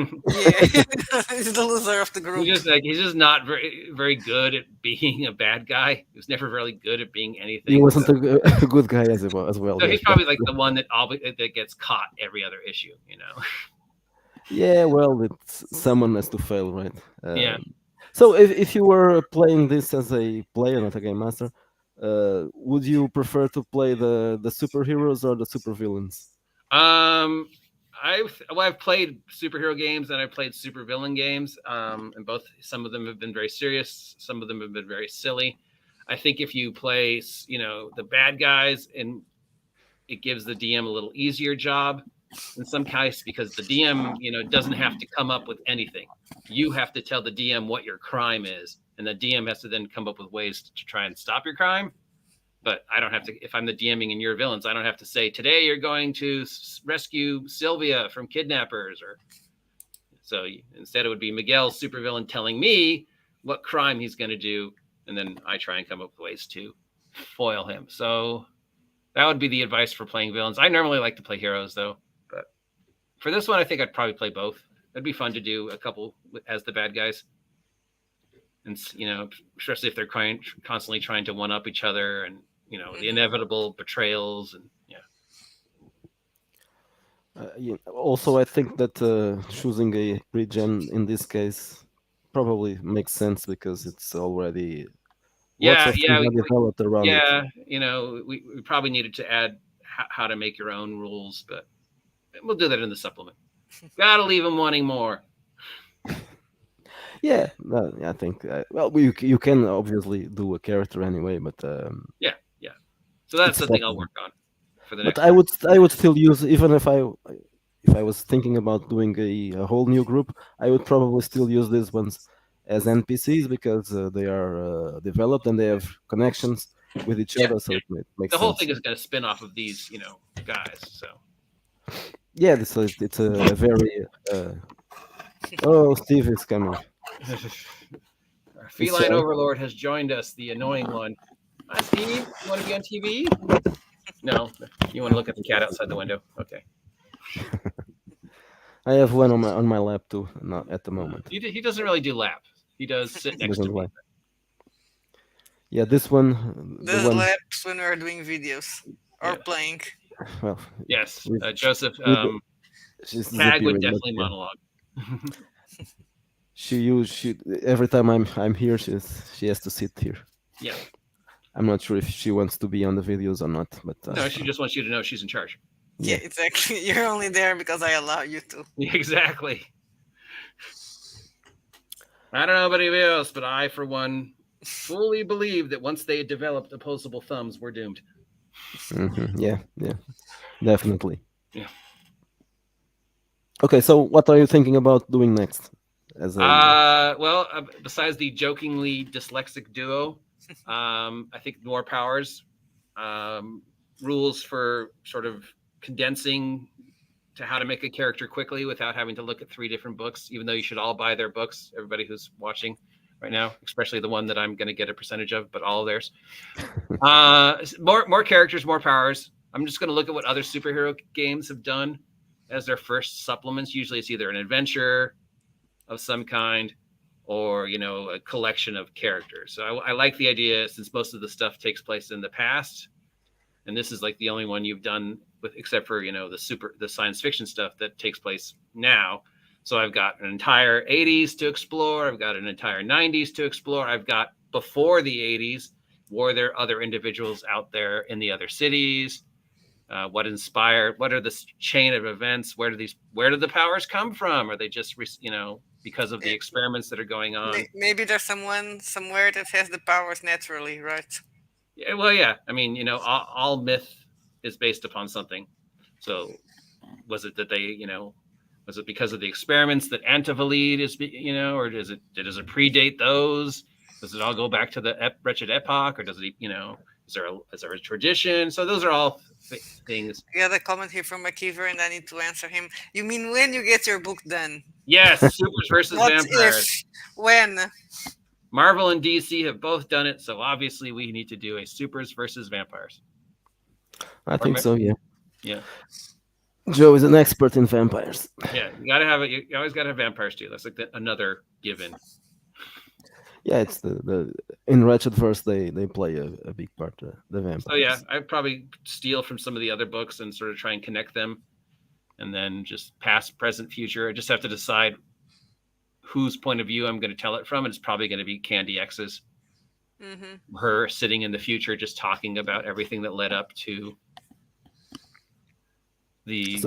the loser of the group. He's just not very very good at being a bad guy. He was never really good at being anything. He wasn't a good guy as well. So he's probably like the one that gets caught every other issue. Yeah, well, someone has to fail, right? Yeah. So if you were playing this as a player, not a game master, would you prefer to play the superheroes or the supervillains? I've played superhero games and I've played supervillain games, and some of them have been very serious, some of them have been very silly. I think if you play, the bad guys, and it gives the DM a little easier job in some cases because the DM, doesn't have to come up with anything. You have to tell the DM what your crime is, and the DM has to then come up with ways to try and stop your crime. But I don't have to, if I'm the DMing and you're villains, I don't have to say, today you're going to rescue Sylvia from kidnappers. Or so instead it would be Miguel's supervillain telling me what crime he's going to do, and then I try and come up with ways to foil him. So that would be the advice for playing villains. I normally like to play heroes, though. But for this one, I think I'd probably play both. It'd be fun to do a couple as the bad guys. And, especially if they're constantly trying to one-up each other and, the inevitable betrayals. And Also, I think that choosing a regen in this case probably makes sense because it's already lots of things are developed around it. We probably needed to add how to make your own rules, but we'll do that in the supplement. Gotta leave them wanting more. Yeah, I think. You can obviously do a character anyway, but yeah. So that's the thing I'll work on for the next. But I would still use, even if I was thinking about doing a whole new group, I would probably still use these ones as NPCs because they are developed and they have connections with each other, so it makes the whole sense. thing is going to spin off of these, guys. So yeah, it's a very. Oh, Steve is coming. Our feline overlord has joined us, the annoying one. Hi, Steve. You want to be on TV? No, you want to look at the cat outside the window. Okay. I have one on my lap too, not at the moment. He doesn't really do lap. He does sit next to me. Yeah, this one. Does laps when we're doing videos or playing. Well, yes, Joseph. Tag would definitely monologue. She every time I'm here, she has to sit here. Yeah. I'm not sure if she wants to be on the videos or not, but no, she just wants you to know she's in charge. Yeah, exactly. You're only there because I allow you to. Exactly. I don't know about anybody else, but I, for one, fully believe that once they developed opposable thumbs, we're doomed. Mm-hmm. Yeah, definitely. Yeah. Okay, so what are you thinking about doing next? Besides the jokingly dyslexic duo, I think more powers, rules for sort of condensing to how to make a character quickly without having to look at 3 different books, even though you should all buy their books, everybody who's watching right now, especially the one that I'm going to get a percentage of, but all of theirs. More characters, more powers. I'm just going to look at what other superhero games have done as their first supplements. Usually it's either an adventure of some kind or, a collection of characters. So I like the idea, since most of the stuff takes place in the past, and this is like the only one you've done with, except for, the science fiction stuff that takes place now. So I've got an entire 80s to explore. I've got an entire 90s to explore. I've got before the 80s. Were there other individuals out there in the other cities? What inspired? What are the chain of events? Where do the powers come from? Are they just, because of the experiments that are going on? Maybe there's someone somewhere that has the powers naturally, right? Yeah, well, yeah. I mean, all myth is based upon something. So was it that they, was it because of the experiments that Antivalide is, or does it predate those? Does it all go back to the Wretched Epoch, or does it, is there a tradition? So those are all things. We got a comment here from McKeever, and I need to answer him. You mean when you get your book done? Yes, supers versus vampires. When? Marvel and DC have both done it, so obviously we need to do a supers versus vampires. I think so, yeah. Yeah. Joe is an expert in vampires. Yeah, you gotta have it. You always gotta have vampires too. That's like another given. Yeah, it's the in Wretched Verse they play a big part, the vampires. So yeah, I'd probably steal from some of the other books and sort of try and connect them, and then just past, present, future. I just have to decide whose point of view I'm going to tell it from. And it's probably going to be Candy X's. Mm-hmm. Her sitting in the future, just talking about everything that led up to the,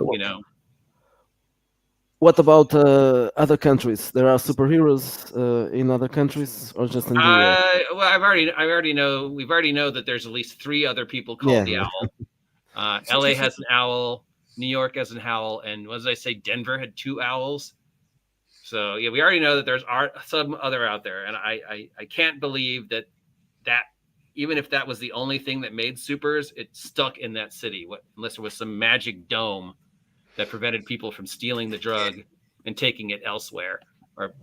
What about other countries? There are superheroes in other countries, or just in the well, we've already know that there's at least 3 other people called the Owl. LA has an owl. New York as an howl, and what did I say? Denver had 2 owls. So yeah, we already know that there's some other out there, and I can't believe that even if that was the only thing that made supers, it stuck in that city. Unless there was some magic dome that prevented people from stealing the drug and taking it elsewhere or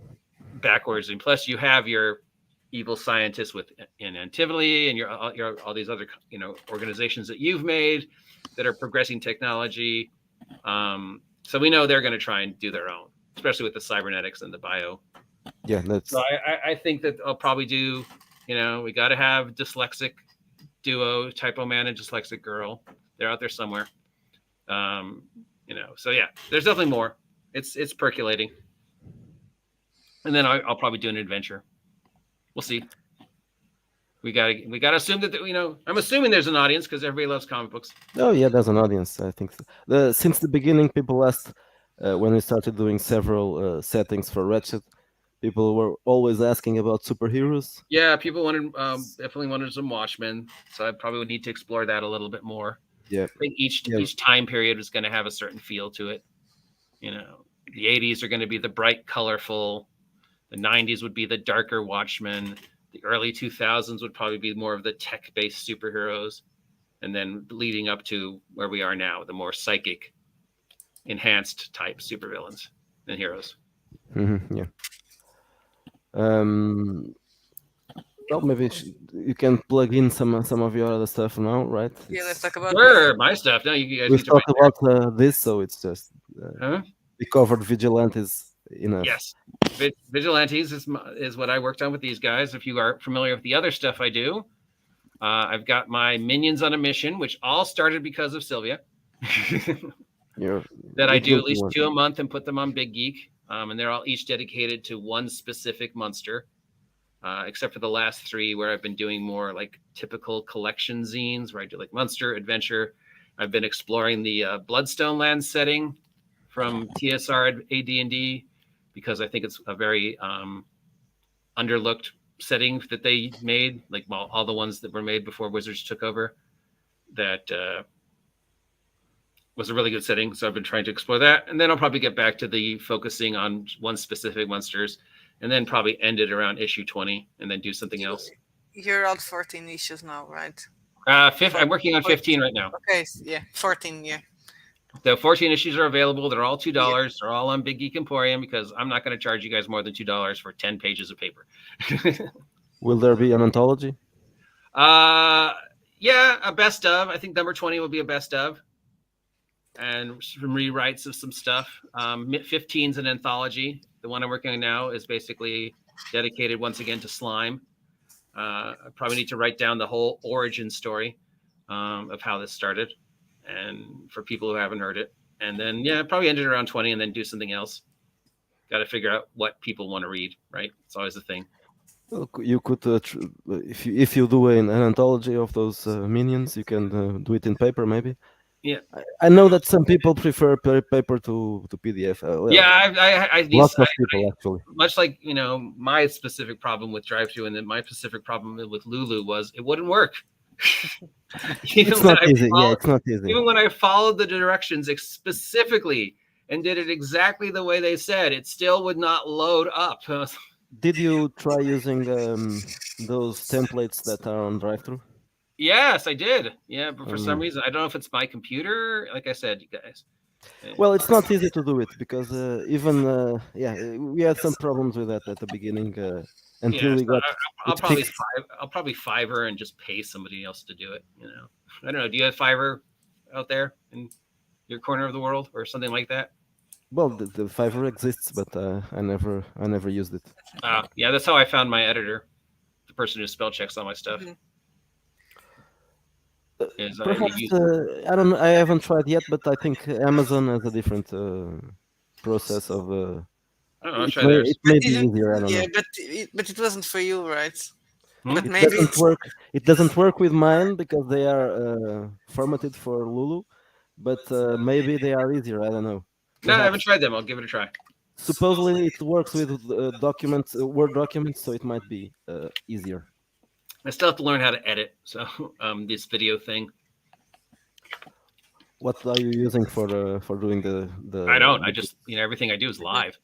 backwards. And plus, you have your evil scientists in Antivoli and your all these other organizations that you've made that are progressing technology. So we know they're going to try and do their own, especially with the cybernetics and the bio. Yeah, that's. So I think that I'll probably do. We got to have dyslexic duo, typo man and dyslexic girl. They're out there somewhere. So yeah, there's definitely more. It's percolating. And then I'll probably do an adventure. We'll see. We gotta assume that I'm assuming there's an audience because everybody loves comic books. Oh yeah, there's an audience. I think so. Since the beginning, people asked when we started doing several settings for Wretched. People were always asking about superheroes. Yeah, people definitely wanted some Watchmen, so I probably would need to explore that a little bit more. Yeah, I think each time period is going to have a certain feel to it. The 80s are going to be the bright, colorful. The 90s would be the darker Watchmen. The early 2000s would probably be more of the tech-based superheroes, and then leading up to where we are now, the more psychic, enhanced type supervillains and heroes. Mm-hmm, yeah. Well, maybe you can plug in some of your other stuff now, right? Yeah, let's talk about my stuff. No, you guys. We've talked about this, so it's just we covered Vigilantes enough. Yes, Vigilantes is what I worked on with these guys. If you are familiar with the other stuff I do, I've got my Minions on a Mission, which all started because of Sylvia. That I do at least 2 a month and put them on Big Geek. And they're all each dedicated to one specific monster, except for the last 3 where I've been doing more like typical collection zines where I do like monster, adventure. I've been exploring the Bloodstone Land setting from TSR AD&D because I think it's a very underlooked setting that they made, like all the ones that were made before Wizards took over. That was a really good setting, so I've been trying to explore that, and then I'll probably get back to the focusing on one specific monsters, and then probably end it around issue 20, and then do something else. You're at 14 issues now, right? I'm working on 15 right now. Okay, yeah, 14, yeah. The 14 issues are available. They're all $2. Yeah. They're all on Big Geek Emporium because I'm not going to charge you guys more than $2 for 10 pages of paper. Will there be an anthology? Yeah, a best of. I think number 20 will be a best of. And some rewrites of some stuff. 15 is an anthology. The one I'm working on now is basically dedicated once again to slime. I probably need to write down the whole origin story of how this started, and for people who haven't heard it. And then probably end it around 20 and then do something else. Got to figure out what people want to read, right? It's always the thing. Well, you could, if you do an anthology of those minions, you can do it in paper, maybe. Yeah, I know that some people prefer paper to PDF. Lots of people actually. Much like my specific problem with Drive-Thru, and then my specific problem with Lulu was it wouldn't work. It's not easy. It's not easy. Even when I followed the directions specifically and did it exactly the way they said, it still would not load up. Did you try using those templates that are on Drive-Thru? Yes, I did. Yeah, but for some reason, I don't know if it's my computer. Like I said, you guys. Well, it's not easy to do it because we had some problems with that at the beginning until we got. I'll probably Fiverr and just pay somebody else to do it. I don't know. Do you have Fiverr out there in your corner of the world or something like that? Well, the Fiverr exists, but I never used it. Yeah, that's how I found my editor, the person who spell checks all my stuff. Mm-hmm. Perhaps I don't. I haven't tried yet, but I think Amazon has a different process of. I don't know. Try theirs. It may be easier. I don't know. But it wasn't for you, right? But maybe doesn't work. It doesn't work with mine because they are formatted for Lulu, but maybe they are easier. I don't know. No, I haven't tried them. I'll give it a try. Supposedly, it works with documents, Word documents, so it might be easier. I still have to learn how to edit. So this video thing. What are you using for doing I don't. I the just everything I do is live.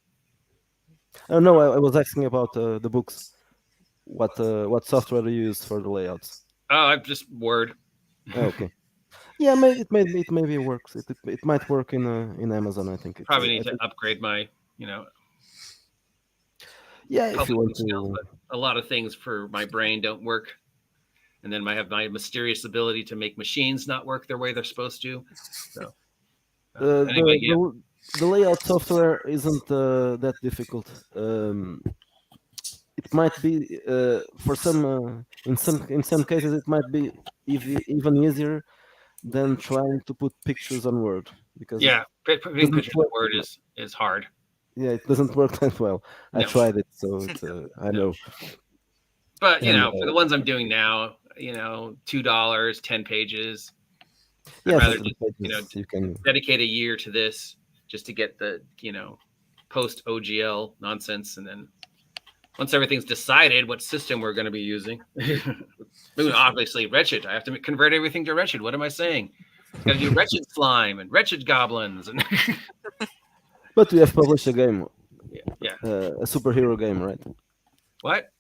Oh no, I was asking about the books. What software do you use for the layouts? Oh, I've just Word. Oh, okay. Yeah, it maybe works. It might work in Amazon. I think Probably need I to think upgrade my yeah, if you publishing want skills, to. but a lot of things for my brain don't work. And then I have my mysterious ability to make machines not work their way they're supposed to. So anyway, yeah, The layout software isn't that difficult. It might be for some in some cases it might be even easier than trying to put pictures on Word because it yeah. Putting doesn't pictures work. in Word is hard. Yeah, it doesn't work that well. I No, tried it, so it's I no. know. But And for the ones I'm doing now, $2, 10 pages. I'd yeah, for rather 10 just pages you can. dedicate a year to this just to get the post OGL nonsense, and then once everything's decided what system we're going to be using. Obviously, Wretched. I have to convert everything to Wretched. What am I saying? Got to do Wretched Slime and Wretched Goblins. And But we have published a game, yeah. a superhero game, right? What?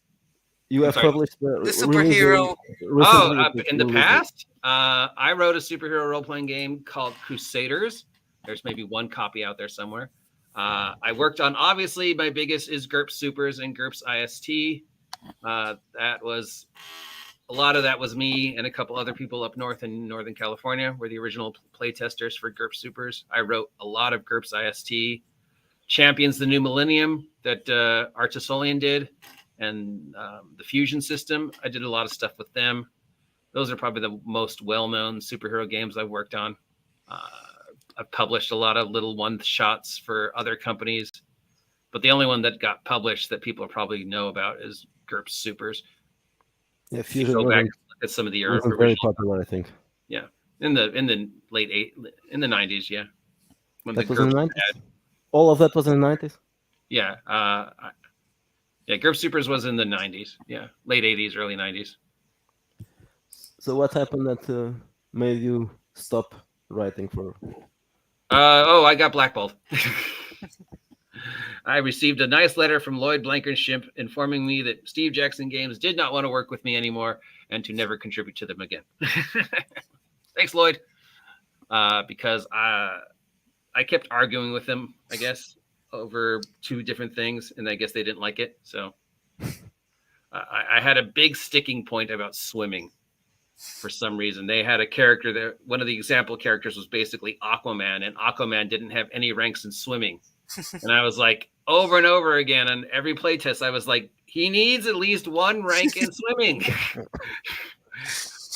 You I'm have sorry. published The released superhero. recently. In the past, I wrote a superhero role-playing game called Crusaders. There's maybe one copy out there somewhere. I worked on, obviously, my biggest is GURPS Supers and GURPS IST. That was a lot of that was me and a couple other people up north in Northern California were the original play testers for GURPS Supers. I wrote a lot of GURPS IST. Champions the New Millennium that Artisolian did, and the Fusion System. I did a lot of stuff with them. Those are probably the most well-known superhero games I've worked on. I've published a lot of little one-shots for other companies, but the only one that got published that people probably know about is GURPS Supers. Yeah, If you Fusion go back and look at some of the wasn't original, very popular, I think. Yeah, in the in the 90s, yeah, when That the was in GURPS the 90s. All of that was in the 90s. Yeah, yeah, GURPS Supers was in the 90s. Yeah, late 80s, early 90s. So what happened that made you stop writing for? I got blackballed. I received a nice letter from Lloyd Blankenship informing me that Steve Jackson Games did not want to work with me anymore and to never contribute to them again. Thanks, Lloyd. Because I kept arguing with them, I guess, over two different things, and I guess they didn't like it. So I had a big sticking point about swimming. For some reason, they had a character there. One of the example characters was basically Aquaman, and Aquaman didn't have any ranks in swimming. And I was like, over and over again on every playtest, I was like, he needs at least one rank in swimming.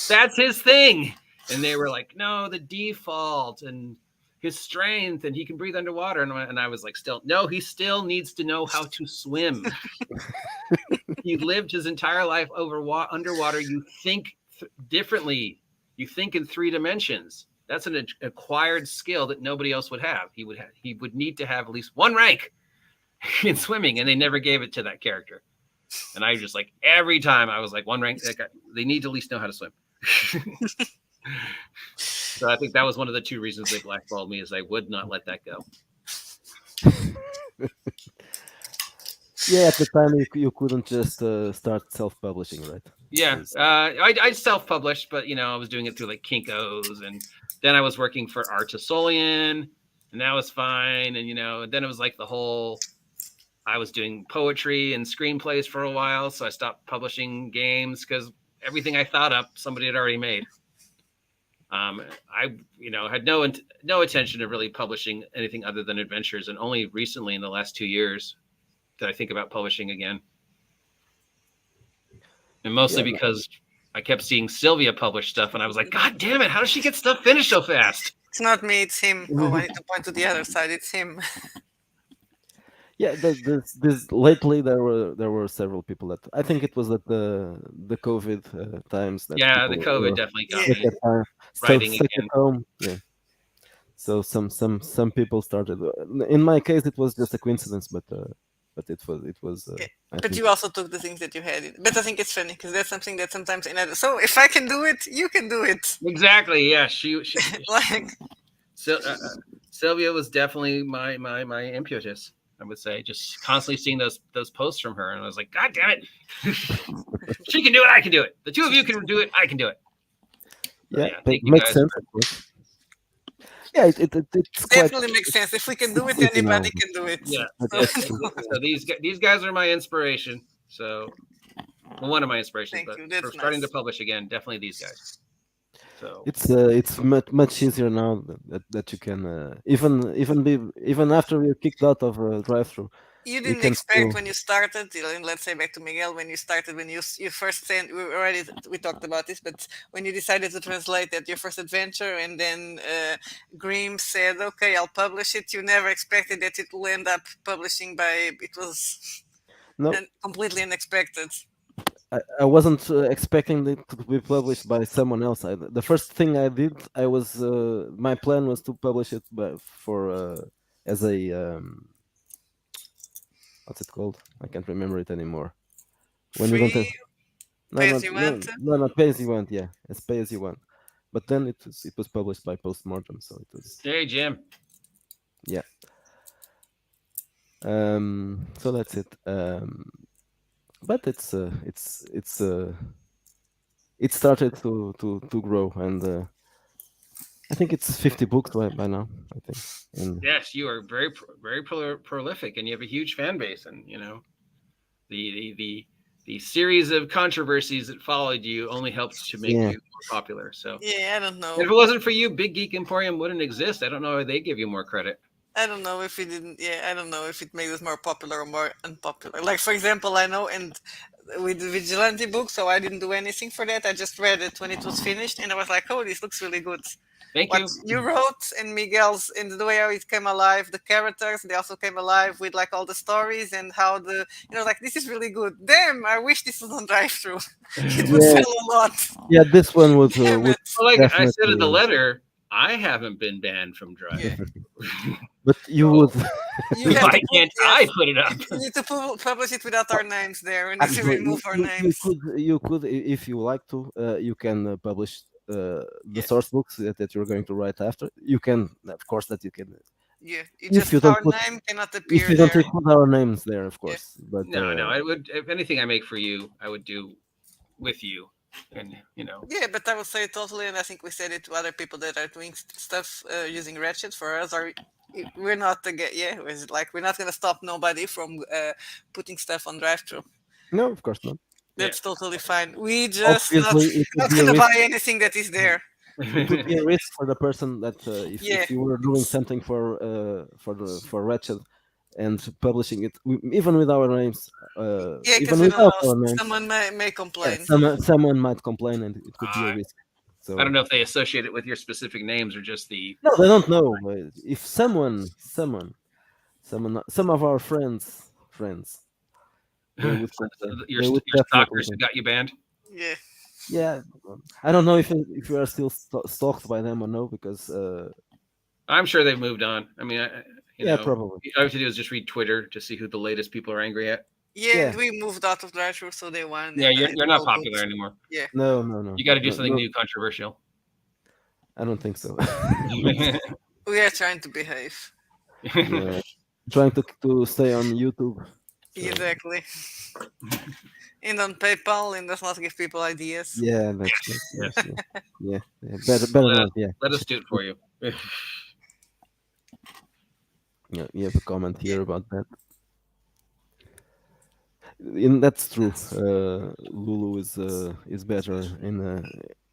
That's his thing. And they were like, no, the default and his strength, and he can breathe underwater. And I was like, no, he still needs to know how to swim. He lived his entire life underwater. You think differently. You think in 3 dimensions. That's an acquired skill that nobody else would have. He would need to have at least one rank in swimming, and they never gave it to that character. And I just like every time I was like, one rank. They need to at least know how to swim. So I think that was one of the 2 reasons they blackballed me, is I would not let that go. Yeah, at the time you couldn't just start self-publishing, right? Yeah, I self-published, but I was doing it through like Kinko's, and then I was working for Artisolian, and that was fine. And then it was like the whole, I was doing poetry and screenplays for a while, so I stopped publishing games because everything I thought up, somebody had already made. I had no intention of really publishing anything other than adventures, and only recently in the last 2 years did I think about publishing again. And mostly because I kept seeing Sylvia publish stuff, and I was like, God damn it, how does she get stuff finished so fast? It's not me, it's him. Oh, I need to point to the other side. It's him. Yeah, this lately there were several people that I think it was at the COVID times that the COVID definitely got me writing again. At home. Yeah. So some people started. In my case, it was just a coincidence, but it was. But you also took the things that you had. But I think it's funny because that's something that sometimes so if I can do it, you can do it. Exactly. Yeah. She like So Sylvia was definitely my impetus. I would say, just constantly seeing those posts from her, and I was like, God damn it, she can do it, I can do it. The two of you can do it, I can do it. So, Yeah, yeah, it thank you makes guys. sense, of course. Yeah, it's quite Definitely makes sense. If we can do it, easy now. anybody can do it. Yeah, So, That's true. so these guys are my inspiration. So, well, one of my inspirations, thank but you. for That's starting to nice. publish again, definitely these guys. So It's much easier now that you can even after you're kicked out of a drive-through, You you didn't can expect still when you started, let's say back to Miguel, when you started, when you first sent, we talked about this, but when you decided to translate that your first adventure, and then Grimm said, "Okay, I'll publish it." You never expected that it will end up publishing by. It was no. completely unexpected. I wasn't expecting it to be published by someone else. The first thing I did, I was my plan was to publish it for as a what's it called? I can't remember it anymore. When you don't Free, have no pay no as you no want. no not pay as you want, yeah, as pay as you want. But then it was published by Postmortem, so it was hey, Jim. yeah. So that's it. But it started to grow, and I think it's 50 books by now. I think, and Yes, you are very prolific, and you have a huge fan base, and the series of controversies that followed you only helped to make yeah, you more popular. So, Yeah, I don't and know. if it wasn't for you, Big Geek Emporium wouldn't exist. I don't know why they give you more credit. I don't know if it didn't. Yeah, I don't know if it made us more popular or more unpopular. Like for example, I know, and with the vigilante book, so I didn't do anything for that. I just read it when it was finished, and I was like, "Oh, this looks really good." Thank What you. you wrote and Miguel's, and the way how it came alive, the characters, they also came alive with like all the stories and how like this is really good. Damn, I wish this was on drive through. It would yeah, sell a lot. yeah. This one Damn would it. Well, like I said in the definitely, letter, I haven't been banned from Yeah. Drive. but you So would You have why to put can't I yes. put it up? You need to publish it without our names there. We need to actually remove our you names. could if you like to you can publish the Yeah. source books that you're going to write after. You can, of course, that you can Yeah. You if you just don't our put name cannot if appear you don't there. include our names there, of Yeah. course. But No, I would. If anything I make for you, I would do with you, and Yeah, but I would say totally, and I think we said it to other people that are doing stuff using Wretched. For us, we're not yeah, we're not gonna stop nobody from putting stuff on drive-through. no, of course not. yeah. That's totally fine. We just not Obviously, it would not be a gonna risk. buy anything that is there. It would be a risk for the person that Yeah, if you were doing something for Wretched and publishing it even with our names, yeah, because even we don't without know. our names, Someone may yeah, complain. someone might complain, and it could be a I risk. I don't So know if they associate it with your specific names or just the. no, they don't know. If some of our friends, your they would your definitely stalkers who got you banned. Yeah, yeah. I don't know if you are still stalked by them or no, because I'm sure they've moved on. I mean, yeah, probably. all you have to do is just read Twitter to see who the latest people are angry at. yeah, Yeah, and we moved out of drive-through, so they won, Yeah, and you're it's not all good. popular anymore. Yeah, no, no, no, You got to do no, something no, new, controversial. I don't think so. we are trying to behave. Yeah, trying to stay on YouTube. So Exactly. And on PayPal, and does not give people ideas. yeah, that's Yes. nice. Yeah. Better Let us, not. Yeah, let us do it for you. yeah. You have a comment Yeah, here about that. And that's true. Lulu is better in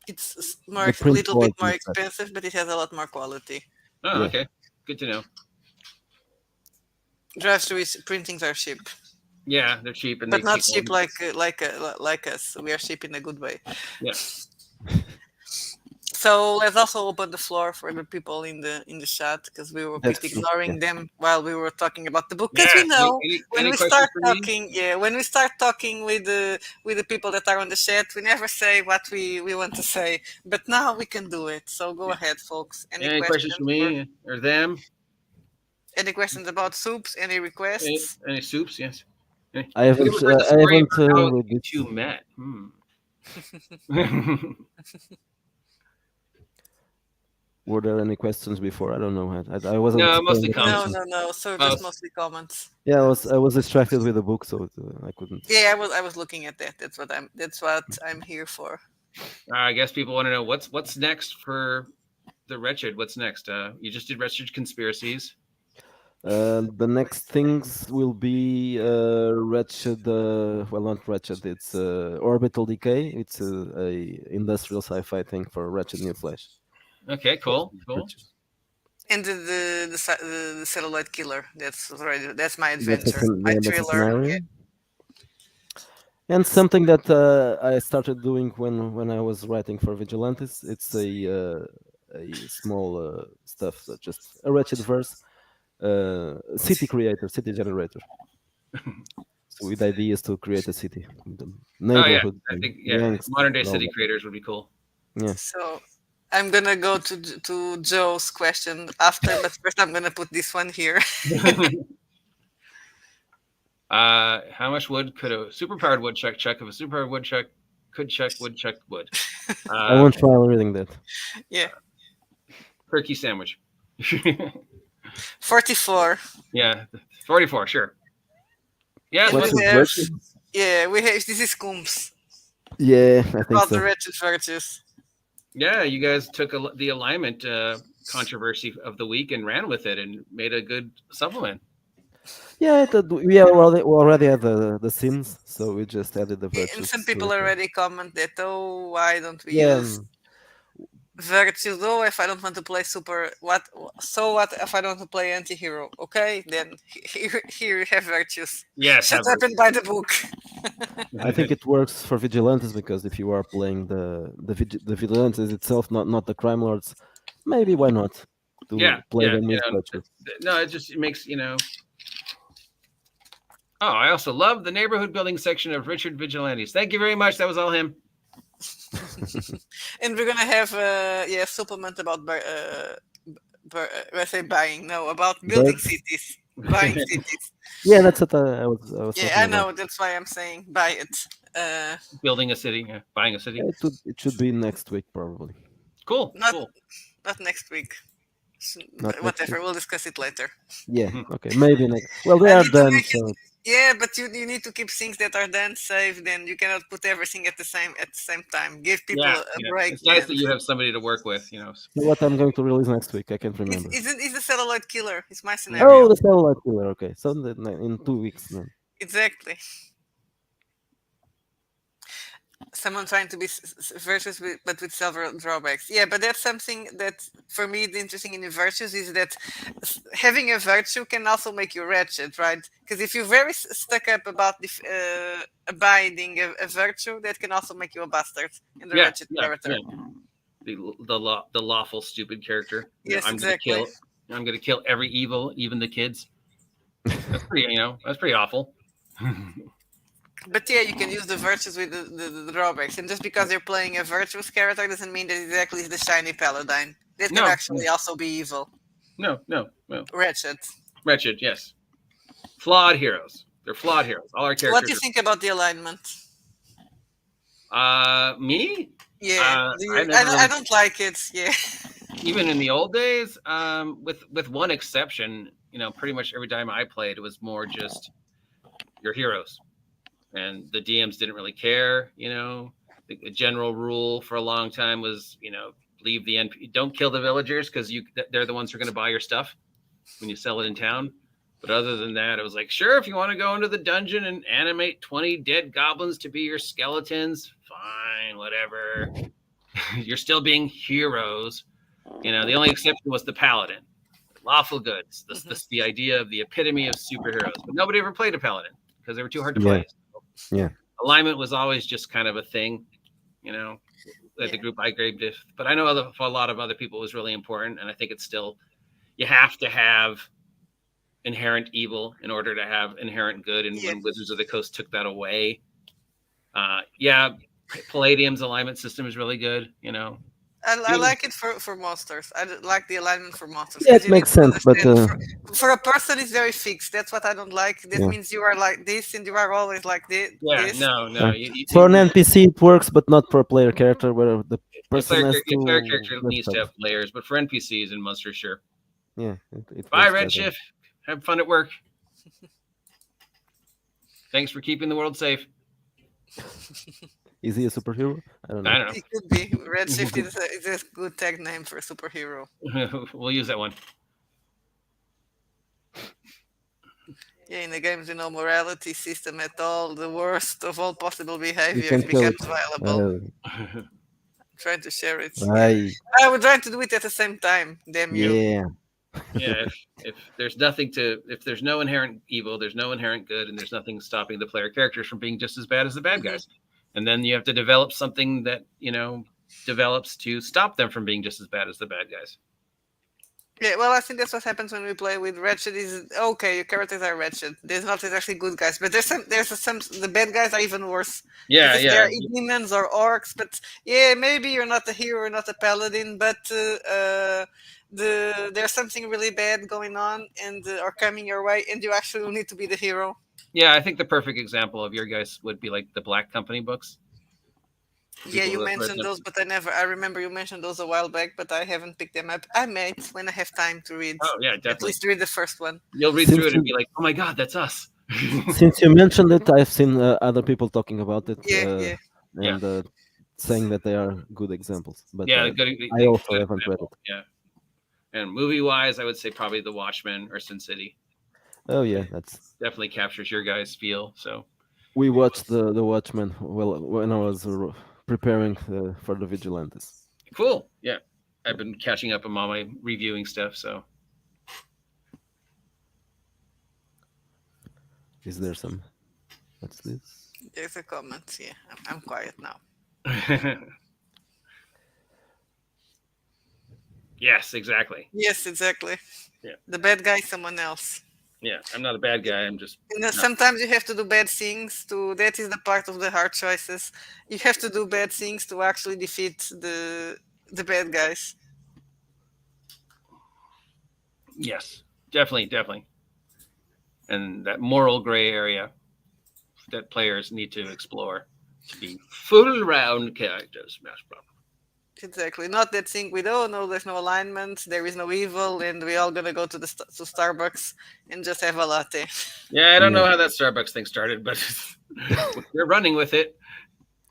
it's the a print little bit quality more is better. expensive, but it has a lot more quality. Oh, Yeah, okay. Good to know. Drive-through printings are cheap, Yeah, they're cheap and but they not take cheap long. like us. We are cheap in a good way. Yeah. So let's also open the floor for the people in the chat, because we were a bit that's true. Yeah, ignoring them while we were talking about the book. Because we Yes. know when Any we questions start for me? talking, yeah, when we start talking with the people that are on the chat, we never say what we want to say. But now we can do it. So go Yeah. ahead, folks. Any questions for me or them? Any questions about soups? Any requests? Any soups? Yes. I We haven't could read the story I about how haven't read you it. two met. Were there any questions before? I don't know. I wasn't No, mostly paying No, comments. attention. no, no. So just Most. mostly comments. Yeah, I was distracted with the book, so I couldn't. Yeah, I was looking at that. That's what I'm here for. I guess people want to know what's next for the Wretched. What's next? You just did Wretched Conspiracies. The next things will be Wretched. Well, not Wretched. It's Orbital Decay. It's a industrial sci-fi thing for Wretched New Flash. Okay, cool, cool. And the satellite killer. That's right. That's my That's adventure. My that's a thriller. Yeah. scenario. And something that I started doing when I was writing for Vigilantes, it's a small stuff, that just a wretched verse, city creator, city generator. So with ideas to create a city, the Oh yeah, neighborhood, I think gangs, modern day and all city that. creators would be cool. Yeah, So I'm gonna go to Joe's question after, but first I'm gonna put this one here. How much wood could a superpowered woodchuck chuck if a superpowered woodchuck could chuck woodchuck wood? I won't try reading that. Yeah, Turkey sandwich. 44. Yeah, 44, sure. Yeah, And What's we his have, virtue? we have, this is Coombs Yeah, I think about the so. wretched virtues. yeah. You guys took the alignment controversy of the week and ran with it and made a good supplement. Yeah, we already had the sins, so we just added the And some virtues to people it. already comment that, oh, why don't we Yeah, use virtues? Oh, if I don't want to play super, what? So what if I don't want to play anti-hero? Okay, then here you have virtues. Yes, Shut have up and buy the book. I think it works for vigilantes because if you are playing the vigilantes itself, not the crime lords, maybe why not yeah, to play yeah. them with virtues? No, it makes Oh, I also love the neighborhood building section of Wretched Vigilantes. Thank you very much. That was all him. And we're gonna have supplement about let's say buying. No, about building Birds? cities, buying cities. Yeah, that's what I was Yeah, talking I about. know. That's why I'm saying buy it. Building a city, buying a city. It should be next week probably. Cool, Not cool. not next week. Not next Whatever. week. We'll discuss it later. Yeah, okay, maybe next. Well, they I are need to done, make it. so Yeah, but you need to keep things that are done safe. Then you cannot put everything at the same time. Give people Yeah, a break. it's nice And that you have somebody to work with. what I'm going to release next week, I can't it's remember. it's the satellite killer. It's my Oh, scenario. the satellite killer. Okay, so in 2 weeks then. Exactly. Someone trying to be virtuous, but with several drawbacks. Yeah, but that's something that for me the interesting in the virtues is that having a virtue can also make you wretched, right? Because if you're very stuck up about abiding a virtue, that can also make you a bastard in the Yeah, wretched yeah, character. yeah. The lawful stupid character. Yes, I'm exactly. gonna kill every evil, even the kids. That's pretty awful. But yeah, you can use the virtues with the drawbacks, and just because you're playing a virtuous character doesn't mean that exactly is the shiny paladin. That can No, actually also be evil, no. wretched. Wretched, yes. Flawed heroes. They're flawed heroes. All our What do characters you think about the alignment? Me? Yeah, I never I don't like it. Yeah, even in the old days, with one exception, pretty much every time I played, it was more just your heroes, and the DMs didn't really care. The general rule for a long time was, leave the don't kill the villagers because they're the ones who are going to buy your stuff when you sell it in town. But other than that, it was like, sure, if you want to go into the dungeon and animate 20 dead goblins to be your skeletons, fine, whatever. You're still being heroes. The only exception was the paladin. Lawful goods. This the idea of the epitome of superheroes. But nobody ever played a paladin because they were too hard to play. So, yeah. Alignment was always just kind of a thing, that the group I graded it. But I know for a lot of other people it was really important. And I think it's still, you have to have inherent evil in order to have inherent good. And when Wizards of the Coast took that away, Palladium's alignment system is really good. I like it for monsters. Like the alignment for monsters Yeah, because it you need makes to sense, but understand. For a person, it's very fixed. That's what I don't like. That yeah. means you are like this, and you are always like Yeah, this. no, no. Uh, for an NPC, it works, but not for a player character, where the person has A player to character mess needs to up. have layers, but for NPCs and monsters, sure. Yeah, it Bye, works better. Redshift. Have fun at work. Thanks for keeping the world safe. Is he a superhero? I don't I know. don't It could be. Redshift know. is a good tag name for a superhero. We'll use that one. Yeah, in the games, morality system at all, the worst of all possible You behaviors can kill becomes it. viable. Trying to share it. Yeah, I I would try to do it at the same time. Damn you. yeah. Yeah, if there's nothing to, if there's no inherent evil, there's no inherent good, and there's nothing stopping the player characters from being just as bad as the bad Mhm. guys. And then you have to develop something that, develops to stop them from being just as bad as the bad guys. Yeah, well, I think that's what happens when we play with Wretched. Is okay, your characters are wretched. There's not actually good guys, but there's some the bad guys are even worse. Yeah, Because if yeah. they're demons or orcs, but yeah, maybe you're not a hero, not a paladin, but there's something really bad going on and or coming your way, and you actually need to be the hero. Yeah, I think the perfect example of your guys would be like the Black Company books. Yeah, People you that read mentioned them. those, but I remember you mentioned those a while back, but I haven't picked them up. I might when I have time to read. Oh yeah, At definitely. least read the first one. You'll read through Since it and be you like, "Oh my god, that's us." since you mentioned it, I've seen other people talking about it, Yeah, yeah. Yeah, and saying that they are good examples. But yeah, good, I also good haven't read it. example. Yeah, and movie wise, I would say probably The Watchmen or Sin City. Oh yeah, that's Definitely captures your guys' feel. So we watched the Watchmen well when I was preparing for the Vigilantes. cool. Yeah, I've been catching up on all my reviewing stuff. So Is there some? What's this? There's a comment. Yeah, I'm quiet now. yes, exactly. Yes, exactly. Yeah, The bad guy is someone else. yeah. I'm not a bad guy. I'm just Sometimes you have to do bad things to. That is the part of the hard choices. You have to do bad things to actually defeat the bad guys. yes, definitely, definitely. And that moral gray area that players need to explore to be full round characters. Smash Bros. Exactly. Not that thing with oh no, there's no alignment, there is no evil, and we all gonna go to to Starbucks and just have a latte. Yeah, I don't Yeah. know how that Starbucks thing started, but they're running with it.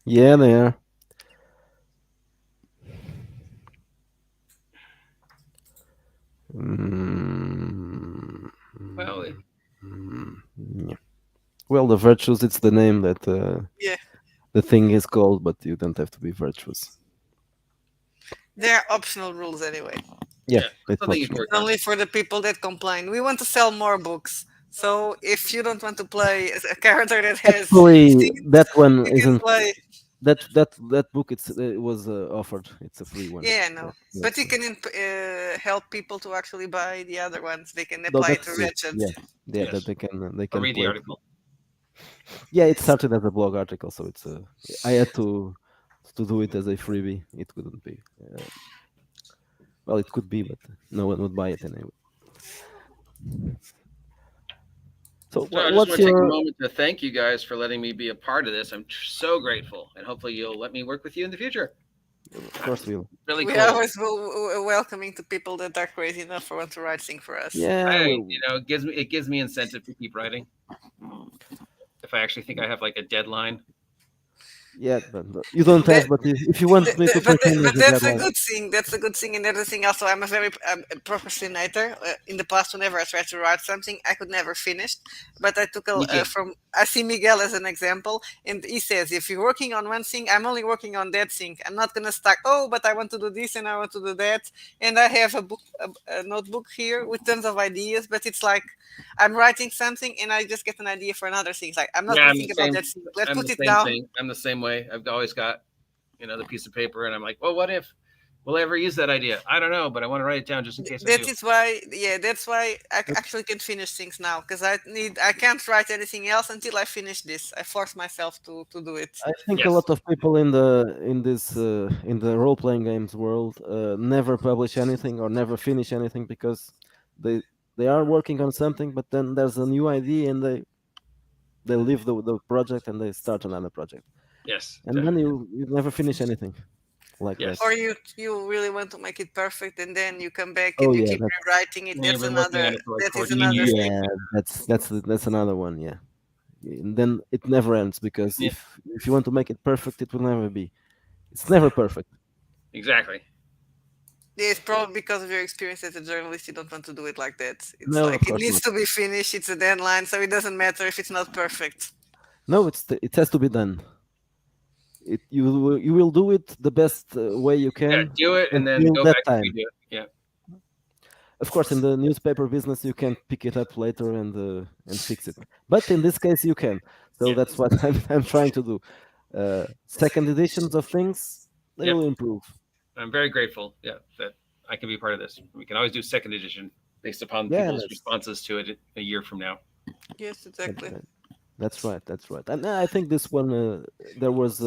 Yeah, they are. Mm, Well, yeah. Well, the virtues, it's the name that Yeah. the thing is called, but you don't have to be virtuous. They're optional rules anyway. Yeah, yeah, it's something you can optional. work on. Only for the people that complain. We want to sell more books. So if you don't want to play as a character that has Actually, scenes, that one you can isn't. play. That book, it was offered. It's a free one. Yeah, I know. Yeah, But you so- can help people to actually buy the other ones. They can No, apply it that's to true. Wretched. Yeah, yeah, Yes. that they I'll can read the play. article. Yeah, it started as a blog article, so it's I had to do it as a freebie. It couldn't be. Well, it could be, but no one would buy it anyway. So So I just what's want to take a your? moment to thank you guys for letting me be a part of this. I'm so grateful, and hopefully you'll let me work with you in the future. Of course, we'll. Really We cool. are always welcoming to people that are crazy enough for want to write things for us. Yeah, we'll. It gives me incentive to keep writing. If I actually think I have like a deadline. Yeah, but you don't That- have. But if you want me to continue but the that's a deadline, good thing. That's a good thing. Another thing, also, I'm a very procrastinator. In the past, whenever I tried to write something, I could never finish. But I took Me too. I see Miguel as an example, and he says, if you're working on one thing, I'm only working on that thing. I'm not gonna start. Oh, but I want to do this and I want to do that, and I have a notebook here with tons of ideas. But it's like I'm writing something and I just get an idea for another thing. It's like I'm not Yeah, gonna I'm the think about same. that thing. Let's I'm put the it same down. thing. I'm the same way. I've always got, the piece of paper, and I'm like, well, what if? will I ever use that idea? I don't know, but I want to write it down just in case I That do. is why, yeah, that's why I But actually can finish things now because I can't write anything else until I finish this. I force myself to do it. I think a Yes. lot of people in the role playing games world never publish anything or never finish anything because they they are working on something, but then there's a new idea and they leave the project and they start another project, Yes. and then you never finish anything like that. Yes. Or you really want to make it perfect and then you come back Oh and you yeah, keep rewriting it. And you've been working on it for like That is 14 another years. thing. yeah, that's another one. Yeah, and then it never ends because Yeah, if you want to make it perfect, it will never be. It's never perfect. exactly. Yeah, it's probably because of your experience as a journalist, you don't want to do it like that. It's No, of like it course needs not. to be finished. It's a deadline, so it doesn't matter if it's not perfect. No, it has to be done. You will do it the best way you Yeah, can do it and then until go that back and time. redo it. Yeah. Of course, in the newspaper business, you can pick it up later and fix it. But in this case, you can. So Yeah. that's what I'm trying to do. Second editions of things, they Yep. will improve. I'm very grateful. Yeah, that I can be part of this. We can always do second edition based upon Yeah, people's responses to it a year from now. Yes, that, exactly. that- that's right. That's right. And I think this one, there was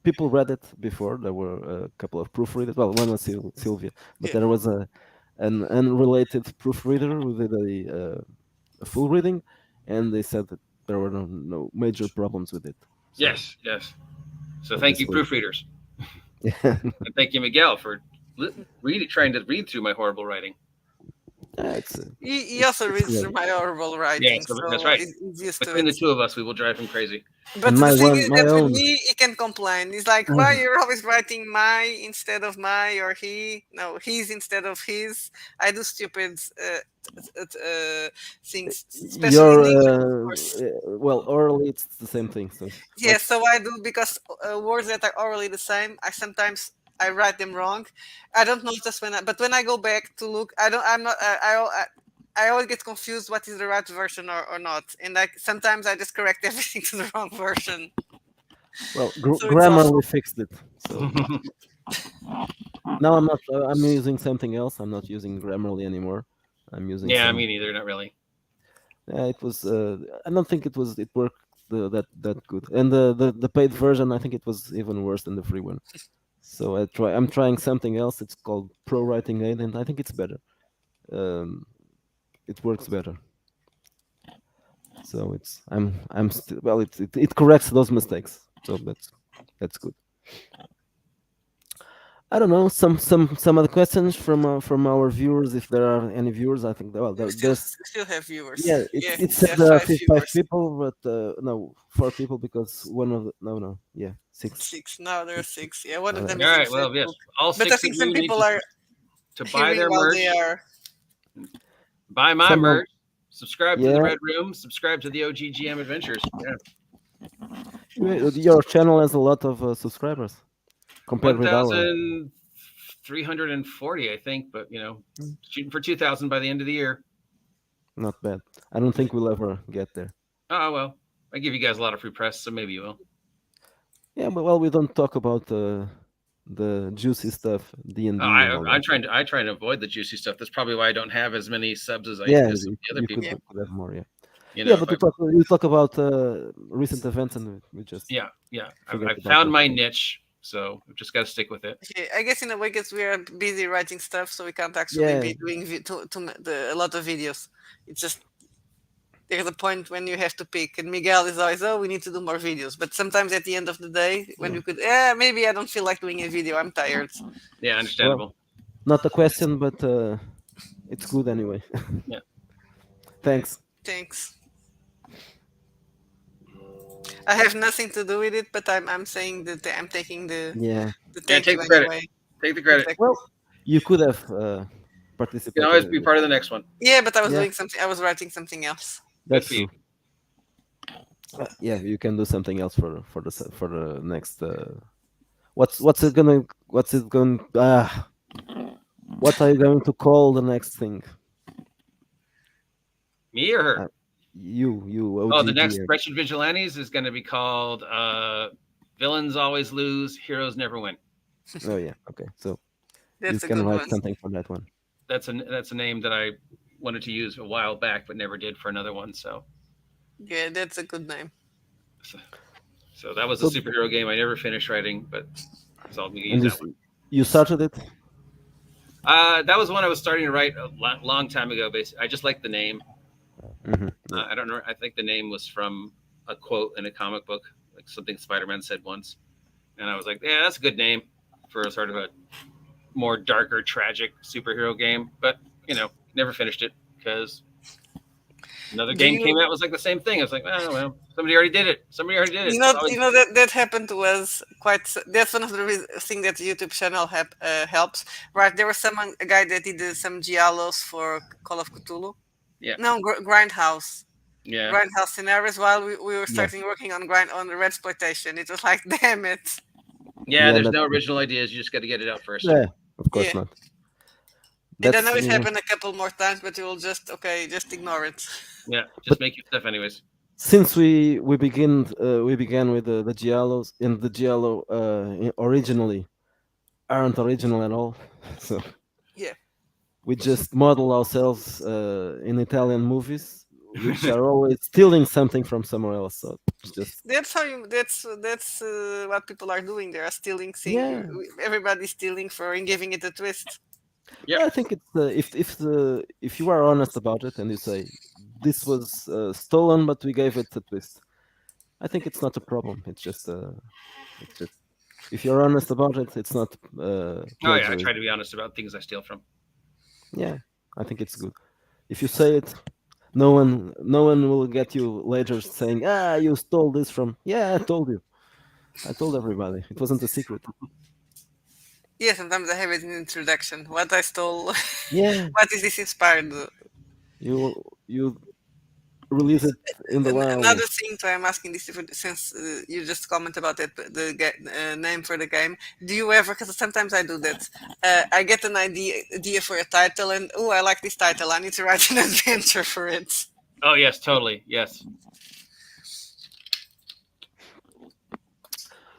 people read it before. There were a couple of proofreaders. Well, one was Sylvia, but Yeah. there was an unrelated proofreader who did a full reading, and they said that there were no major problems with it. So Yes, yes. So thank you, obviously, proofreaders, yeah, and thank you, Miguel, for trying to read through my horrible writing. it's He also it's reads good. through my horrible Yeah, writing, so that's so right. he's used to Between the it. two of us, we will drive him crazy. But And the thing is my that with own. me, he can complain. He's like, "Why you're always writing my instead of my or he? No, he's instead of his." I do stupid things, especially in Your English, of course. well, orally it's the same thing. So Yeah, like so I do because words that are orally the same, I write them wrong. I don't notice but when I go back to look, I don't. I'm not. I always get confused what is the right version or not, and like sometimes I just correct everything to the wrong version. well, So it's awful. Grammarly fixed it. So now I'm not. I'm using something else. I'm not using Grammarly anymore. I'm using Yeah, some. me neither. Not really. It was. I don't think it was. It worked that good. And the paid version, I think it was even worse than the free one. So I'm trying something else. It's called Pro Writing Aid, and I think it's better. Um, it works better. So I'm still well. It corrects those mistakes. So that's good. I don't know some other questions from our viewers, if there are any viewers. I think well there's We still have viewers. yeah Yeah, it we said have five five viewers. people, but no, four people because one of no yeah six. Six. Now there are six. Yeah, one of them Uh, All is in right. Well, yes, Facebook. all But I six of think some you need people are to buy hearing their while they merch, are. buy my some of merch, subscribe to the yeah Red Room, subscribe to the OGGM Adventures. Yeah. your channel has a lot of subscribers compared with our 1,340, I think, but shooting for 2,000 by the end of the year. not bad. I don't think we'll ever get there. Oh well, I give you guys a lot of free press, so maybe you will. Yeah, but well, we don't talk about the juicy stuff, D&D and all that. I try and avoid the juicy stuff. That's probably why I don't have as many subs as Yeah, as some of the other you people. could have more. Yeah, You yeah, know, but if I, you talk about recent events, and we just yeah. forget I've about found that. my niche, so I've just got to stick with it. Yeah, I guess in a way, because we are busy writing stuff, so we can't actually Yeah, be doing a lot of videos. It's just there's a point when you have to pick, and Miguel is always, "Oh, we need to do more videos." But sometimes at the end of the day, when yeah. you could, maybe I don't feel like doing a video. I'm tired. Yeah, Well, understandable. not a question, but it's good anyway. Yeah. Thanks. Thanks. I have nothing to do with it, but I'm saying that I'm taking Yeah. the Yeah, thank take you the credit. anyway. Take the credit. Exactly. Well, you could have You can always participated be in it. part of the next one. Yeah, but I was Yeah, doing something. I was writing something else. Good that's for you. true. Yeah, you can do something else for the next. What's it gonna? What's it going? What are you going to call the next thing? Me or her? Uh, you Oh, the OGG. next Wretched Vigilantes is going to be called Villains Always Lose, Heroes Never Win. Oh yeah. Okay. So You That's a can good write one. something for that one. That's a name that I wanted to use a while back, but never did for another one. Yeah, that's a good name. So, so that was a So superhero game I never finished writing, but so I'm gonna use and that one. you started it. That was one I was starting to write a long time ago. Basically, I just liked the name. Yeah. I don't know. I think the name was from a quote in a comic book, like something Spider-Man said once, and I was like, "Yeah, that's a good name for a sort of a more darker, tragic superhero game." But never finished it because another Do game you came out, was like the same thing. I was like, "Oh well, somebody already did it. Somebody already did it." you It's know always you know that that happened to us quite. That's one of the thing that the YouTube channel helps. Right, there was someone a guy that did some giallos for Call of Cthulhu. yeah, No, Grindhouse. yeah, Grindhouse scenarios while we were Yeah. starting working on the red exploitation. It was like, damn it. yeah. Yeah. There's no original ideas. You just got to get it out first. Yeah. Of Yeah. course not. And I know That's it happened a couple more times, but you will just okay, just ignore it. Yeah, just but make your stuff anyways. since we began with the giallos, and the giallo originally aren't original at all. So Yeah. we just model ourselves in Italian movies, which are always stealing something from somewhere else. So it's just That's how you that's what people are doing. They are stealing thing yeah. everybody's stealing for and giving it a twist. Yep. I think it's if you are honest about it and you say this was stolen, but we gave it a twist. I think it's not a problem. It's just if you're honest about it, it's not Oh yeah, I try plagiarism. to be honest about things I steal from. Yeah, I think it's good. If you say it, no one will get you later saying, "Ah, you stole this from." Yeah, I told you. I told everybody. It wasn't a secret. Yeah, sometimes I have it in introduction. What I stole. Yeah, What is this inspired? you release it in the wild. Another thing, so I'm asking this since you just comment about it, name for the game. Do you ever? Because sometimes I do that. I get an idea for a title, and oh, I like this title. I need to write an adventure for it. Oh yes, totally. Yes.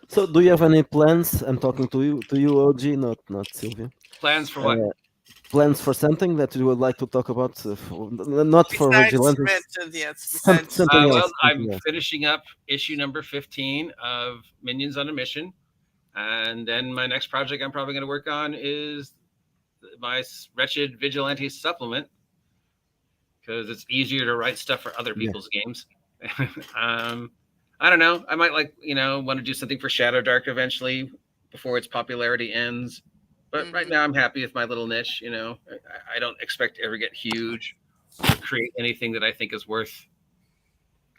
So, do you have any plans? I'm talking to you, OG, not Sylvia. Plans for what? Uh, Plans for something that you would like to talk about? Not for Besides Vigilantes, Wretched, yes. Besides, something Well, else. I'm Something else. finishing up issue number 15 of Minions on a Mission, and then my next project I'm probably going to work on is my Wretched Vigilantes supplement because it's easier to write stuff for other Yeah. people's games. I don't know. I might want to do something for Shadow Dark eventually before its popularity ends. But right now, I'm happy with my little niche. I don't expect to ever get huge or create anything that I think is worth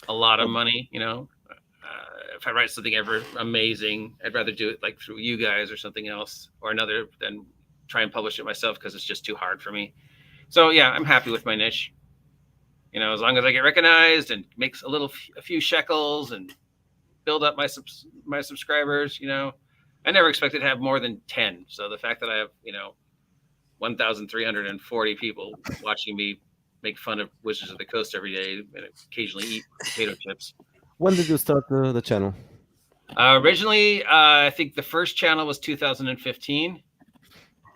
a lot of money. If I write something ever amazing, I'd rather do it like through you guys or something else or another than try and publish it myself because it's just too hard for me. So yeah, I'm happy with my niche. As long as I get recognized and makes a few shekels and build up my subscribers. I never expected to have more than 10. So the fact that I have 1,340 people watching me make fun of Wizards of the Coast every day and occasionally eat potato chips. When did you start the channel? Originally, I think the first channel was 2015,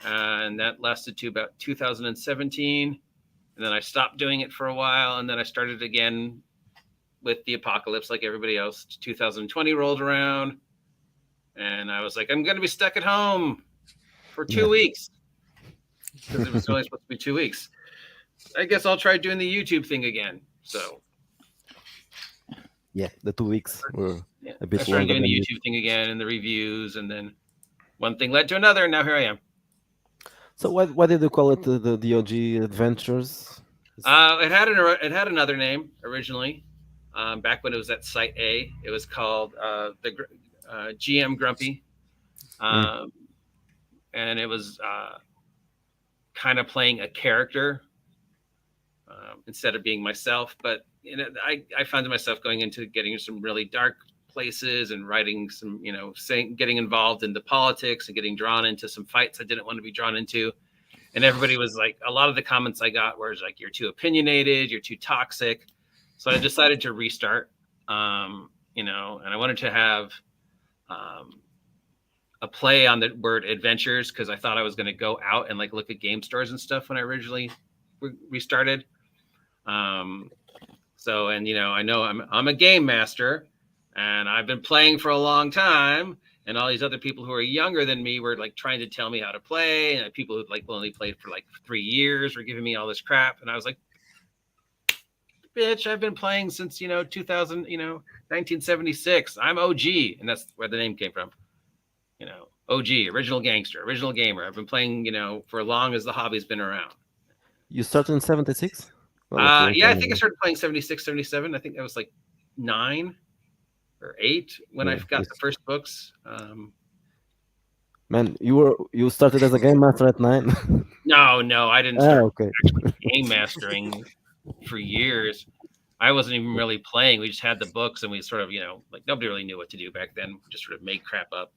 and that lasted to about 2017. And then I stopped doing it for a while, and then I started again with the apocalypse like everybody else. 2020 rolled around, and I was like, I'm going to be stuck at home for 2 weeks because it was only supposed to be 2 weeks. I guess I'll try doing the YouTube thing again. So yeah, the 2 weeks were a bit I started longer doing the than YouTube thing again and the reviews, and then one thing led to another, and now here I am. So why did you call it the OG Adventures? It had another name originally. Back when it was at Site A, it was called the GM Grumpy, and it was kind of playing a character instead of being myself. But I found myself going into getting some really dark places and writing some, getting involved into politics and getting drawn into some fights I didn't want to be drawn into. And everybody was like, a lot of the comments I got were like, you're too opinionated, you're too toxic. So I decided to restart, and I wanted to have a play on the word adventures because I thought I was going to go out and like look at game stores and stuff when I originally restarted. So, and I know I'm a game master, and I've been playing for a long time, and all these other people who are younger than me were like trying to tell me how to play, and people who like only played for like 3 years were giving me all this crap, and I was like, bitch, I've been playing since 2000, 1976. I'm OG, and that's where the name came from. OG, original gangster, original gamer. I've been playing, for as long as the hobby's been around. You started in 76? Yeah, I think I started playing 76, 77. I think I was like 9 or 8 when I got the first books. Man, you started as a game master at 9? No, I didn't start okay. actually game mastering for years. I wasn't even really playing. We just had the books, and we sort of, like nobody really knew what to do back then. We just sort of made crap up.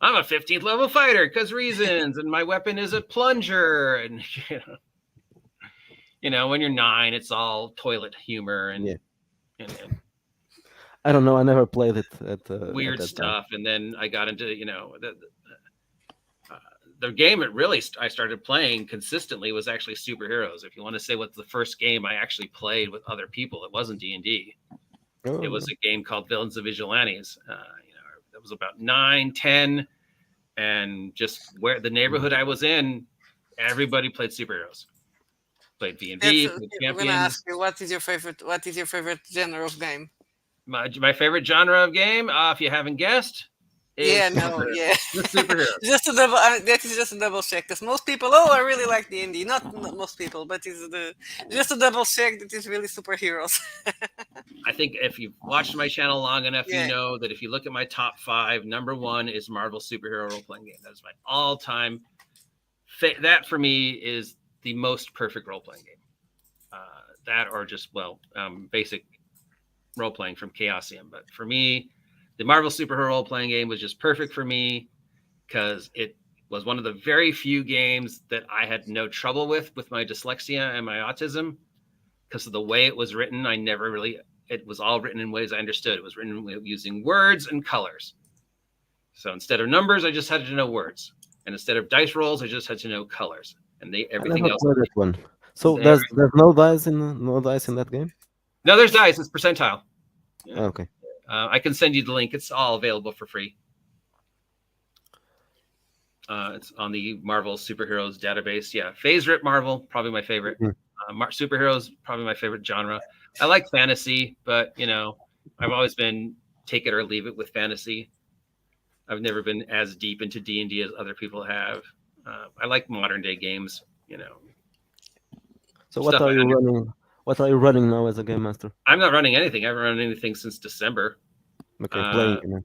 I'm a 15th level fighter because reasons, and my weapon is a plunger, and when you're 9, it's all toilet humor and I don't know. I never played it at weird at stuff, and then I got into the game I started playing consistently was actually superheroes. If you want to say what's the first game I actually played with other people, it wasn't D&D. It was a game called Villains of Vigilantes. That was about 9, 10, and just where the neighborhood I was in, everybody played superheroes. Played V&D, played Champions. I'm going to ask you, what is your favorite genre of game? My favorite genre of game, if you haven't guessed, superheroes. Just a double. That is just a double check, because most people, I really like D&D. Not most people, but it's just a double check that it's really superheroes. I think if you've watched my channel long enough, you know that if you look at my top 5, number 1 is Marvel superhero role-playing game. That is my all-time. That for me is the most perfect role-playing game. That or just basic role-playing from Chaosium. But for me, the Marvel superhero role-playing game was just perfect for me because it was one of the very few games that I had no trouble with my dyslexia and my autism, because of the way it was written. It was all written in ways I understood. It was written using words and colors. So instead of numbers, I just had to know words. And instead of dice rolls, I just had to know colors. And everything else. That one. So there's no dice in that game? No, there's dice. It's percentile. Yeah. Okay. I can send you the link. It's all available for free. It's on the Marvel Superheroes database. Yeah, Favorite Marvel, probably my favorite. Superheroes, probably my favorite genre. I like fantasy, but I've always been take it or leave it with fantasy. I've never been as deep into D&D as other people have. I like modern day games. So what are you running? What are you running now as a game master? I'm not running anything. I haven't run anything since December. Okay, playing.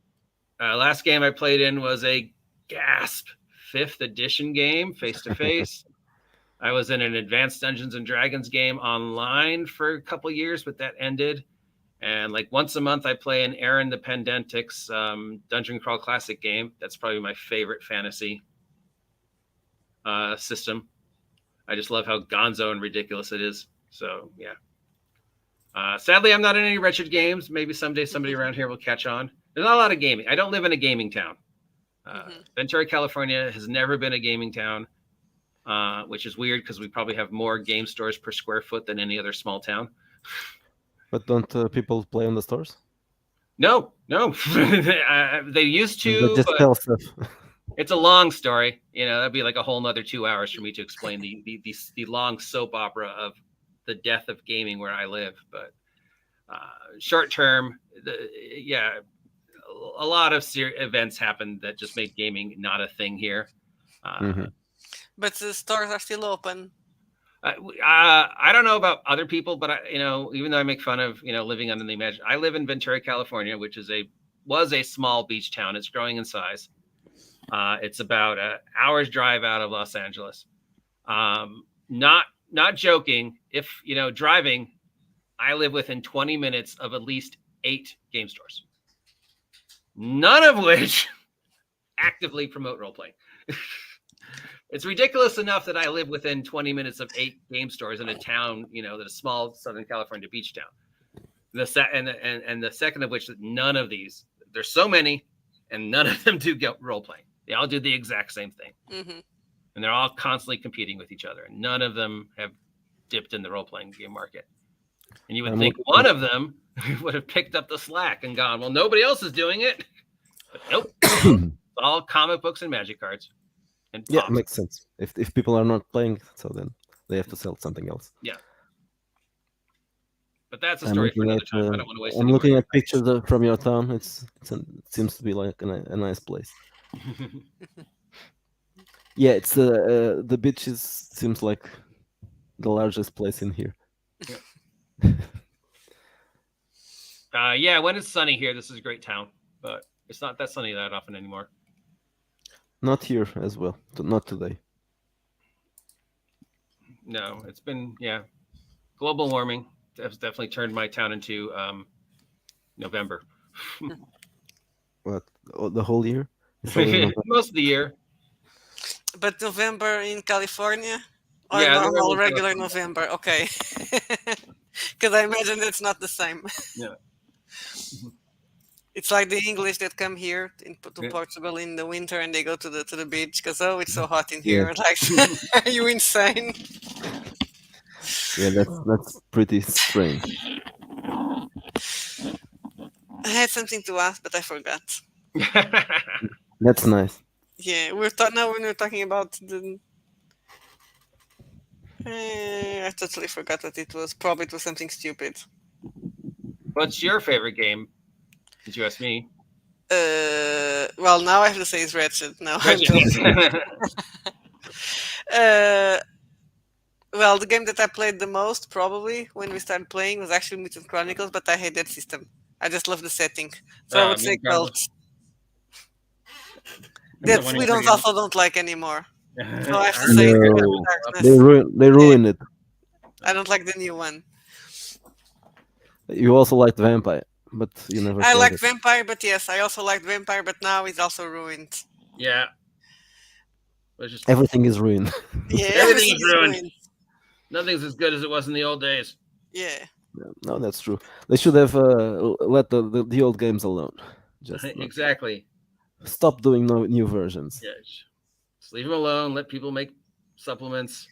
Last game I played in was a gasp 5th edition game, face to face. I was in an Advanced Dungeons and Dragons game online for a couple years, but that ended. And like once a month, I play an Aaron the Pendentics Dungeon Crawl Classic game. That's probably my favorite fantasy system. I just love how gonzo and ridiculous it is. So yeah. Sadly, I'm not in any Wretched games. Maybe someday somebody around here will catch on. There's not a lot of gaming. I don't live in a gaming town. Ventura, California has never been a gaming town, which is weird because we probably have more game stores per square foot than any other small town. But don't people play on the stores? No. They used to. They just sell stuff. It's a long story. That'd be like a whole nother 2 hours for me to explain the long soap opera of the death of gaming where I live. But short term, a lot of events happened that just made gaming not a thing here. But the stores are still open. I don't know about other people, but even though I make fun of living under the imagine, I live in Ventura, California, which was a small beach town. It's growing in size. It's about an hour's drive out of Los Angeles. Not joking. If driving, I live within 20 minutes of at least 8 game stores, none of which actively promote role playing. It's ridiculous enough that I live within 20 minutes of 8 game stores in a town, that a small Southern California beach town. The second of which, none of these. There's so many, and none of them do role playing. They all do the exact same thing, Hmm. and they're all constantly competing with each other. And none of them have dipped in the role playing game market. And you would I'm think looking one at of them would have picked up the slack and gone, well, nobody else is doing it. But nope, it's all comic books and magic cards and yeah, pops. makes sense. If people are not playing, so then they have to sell something else. Yeah. But that's a I'm story for looking another at time. I don't want to waste I'm any more of looking your at pictures from your town. It seems to be like a nice place. time. Yeah, it's the beach seems like the largest place in here. Yeah, when it's sunny here, this is a great town, but it's not that sunny that often anymore. Not here as well. Not today. No, it's been, yeah, global warming has definitely turned my town into November. What the whole year? It's always November. Most of the year. But November in California or Yeah, November normal in regular California. November? Okay. Because I imagine it's not the same. Yeah. It's like the English that come here to Yeah. Portugal in the winter and they go to the beach because oh, it's so hot in Yeah, here. Like, are you insane? yeah, that's pretty strange. I had something to ask, but I forgot. That's nice. Yeah, now when we're talking about the. I totally forgot what it was. Probably it was something stupid. What's your favorite game? Did you ask me? Well, now I have to say it's Wretched. Now I'm joking. Uh, well, the game that I played the most, probably when we started playing, was actually Mutant Chronicles, but I hate that system. I just love the setting, so I would say Cult. That we don't also don't like anymore. So I have to say No, Darkness. they ruin it. I don't like the new one. You also liked Vampire, but you never I played like it. Vampire, but yes, I also liked Vampire, but now it's also ruined. Yeah. Just, Everything is ruined. Yeah, everything is ruined. Nothing's as good as it was in the old days. Yeah. No, that's true. They should have let the old games alone. Just Exactly. stop doing new versions. Yeah. Just leave them alone. Let people make supplements.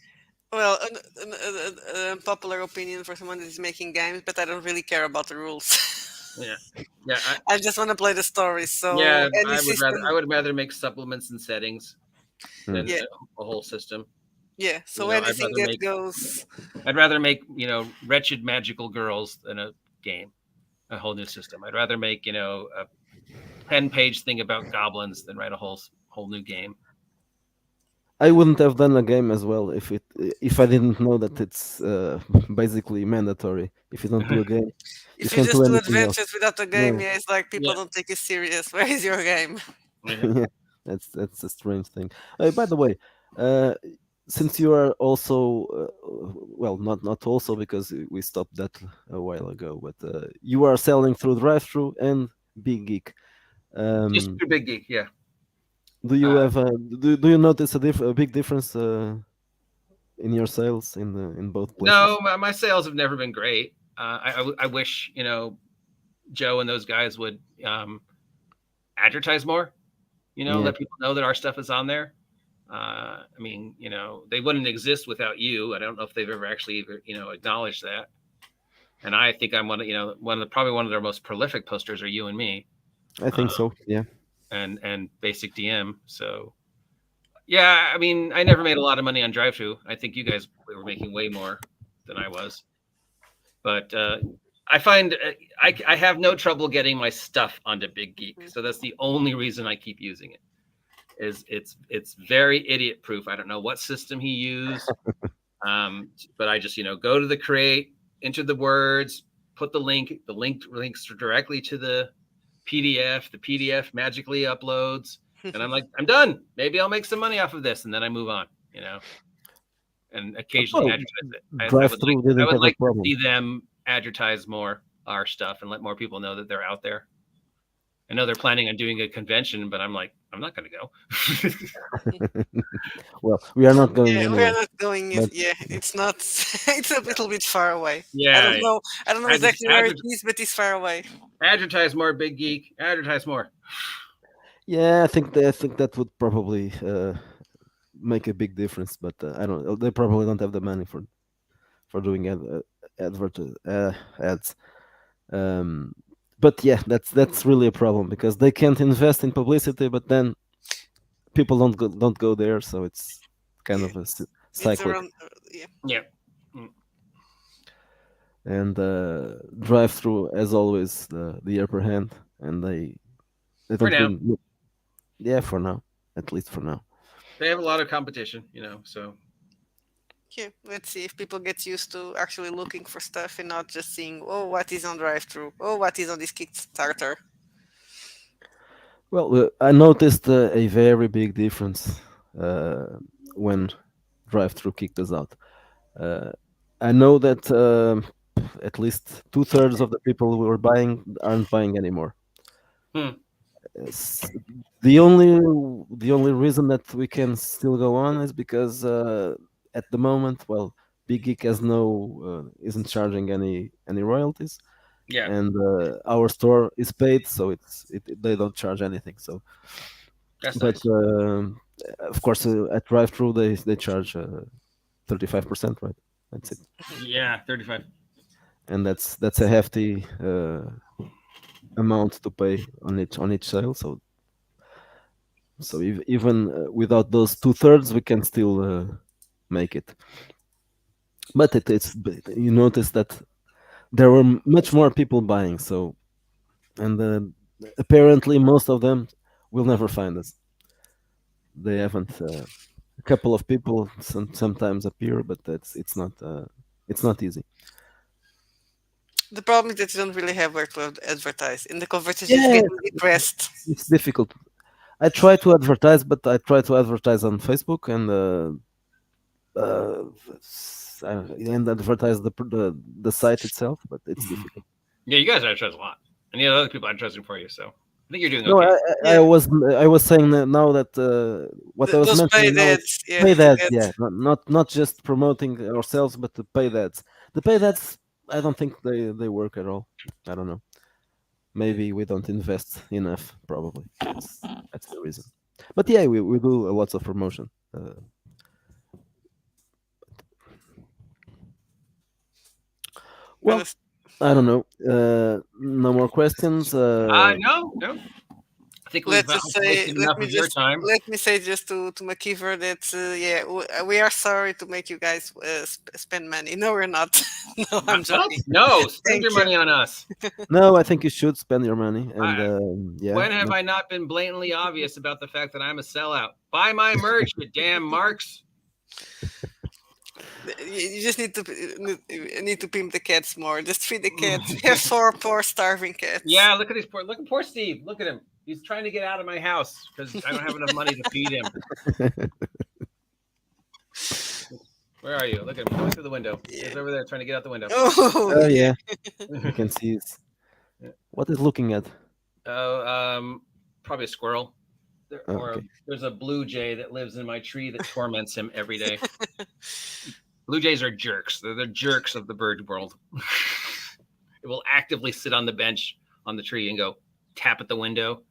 Well, an unpopular opinion for someone that is making games, but I don't really care about the rules. Yeah. I just want to play the story. So yeah, any I would rather make supplements and settings than Yeah. a whole system. Yeah, so I'd anything rather that goes. I'd rather make wretched magical girls than a game, a whole new system. I'd rather make a 10-page thing about goblins than write a whole new game. I wouldn't have done a game as well if I didn't know that it's basically mandatory. If you don't do a game, If you you can't just do do anything else. adventures without a game, No. yeah, it's like people Yeah. don't take you serious. Where is your game? Yeah, that's a strange thing. By the way, since you are also well, not also because we stopped that a while ago, but you are selling through drive-through and Big Geek. Just too big geek, yeah. Do you have do you notice a big difference in your sales in both places? No, my sales have never been great. I wish Joe and those guys would advertise more. Let people know that our stuff is on there. I mean, they wouldn't exist without you. I don't know if they've ever actually acknowledged that. And I think I'm probably one of their most prolific posters are you and me. I think so. Yeah. And Basic DM. So yeah, I mean, I never made a lot of money on drive-thru. I think you guys were making way more than I was. But I find I have no trouble getting my stuff onto Big Geek. So that's the only reason I keep using it. It's very idiot proof. I don't know what system he used. But I just, go to the create, enter the words, put the link links directly to the PDF. The PDF magically uploads. And I'm like, I'm done. Maybe I'll make some money off of this. And then I move on, and occasionally advertise it. I would like to see them advertise more our stuff and let more people know that they're out there. I know they're planning on doing a convention, but I'm like, I'm not going to go. Well, we are not going. Yeah, we are not going. Yeah, it's not. It's a little bit far away. Yeah, I don't know exactly where it is, but it's far away. Advertise more, Big Geek. Advertise more. Yeah, I think that would probably make a big difference, but I don't. They probably don't have the money for doing advert ads. Um, but yeah, that's really a problem because they can't invest in publicity, but then people don't go there, so it's kind Yeah, of a it's cyclic. around. Yeah, Yeah. Mm. And drive through, as always, the upper hand, and they For don't now, win. Yeah, for now, at least for now. they have a lot of competition, so yeah. Let's see if people get used to actually looking for stuff and not just seeing, oh, what is on drive-through, oh, what is on this Kickstarter. Well, I noticed a very big difference uh, when drive through kicked us out. Uh, I know that at least 2/3 of the people who were buying aren't buying anymore. hmm. S- the only reason that we can still go on is because at the moment, well, Big Geek has no isn't charging any royalties, Yeah, and our store is paid, so they don't charge anything. So, that's but nice. of course, at drive-through they charge 35%, right? That's it, Yeah, 35. and that's a hefty amount to pay on each sale. So even without those 2/3, we can still make it. But you notice that there were much more people buying. So and apparently most of them will never find us. They haven't. A couple of people sometimes appear, but it's not easy. The problem is that you don't really have where to advertise. In the conversations, Yeah, getting depressed. it's difficult. I try to advertise, but I try to advertise on Facebook uh, and advertise the site itself, but it's difficult. Yeah, you guys advertise a lot, and you have other people advertising for you, so I think you're doing No, okay. I Yeah, was saying that now that what I was those mentioning paid now is ads. Yeah, paid the ads. Yeah, ads. not just promoting ourselves, but the paid ads. The paid ads, I don't think they work at all. I don't know. Maybe we don't invest enough. Probably that's the reason. But yeah, we do lots of promotion. But Well, I don't know. No more questions. No. I think we've let's just say, wasted enough of your time. let me say just to McKeever that yeah, we are sorry to make you guys spend money. No, we're not. No, I'm What? joking. No, spend Thank your you. money on us. No, I think you should spend your money, and I, yeah, when have I not been blatantly obvious about the fact that I'm a sellout? Buy my merch, you damn marks. You just need to pimp the cats more. Just feed the cats. We have four poor starving cats. Yeah, look at poor Steve. Look at him. He's trying to get out of my house because I don't have enough money to feed him. Where are you? Look at him coming through the window. He's over there trying to get out the window. Oh oh yeah. yeah, you can see what is looking at. Oh, probably a squirrel. Oh, Or okay. there's a blue jay that lives in my tree that torments him every day. Blue jays are jerks. They're the jerks of the bird world. It will actively sit on the bench on the tree and go tap at the window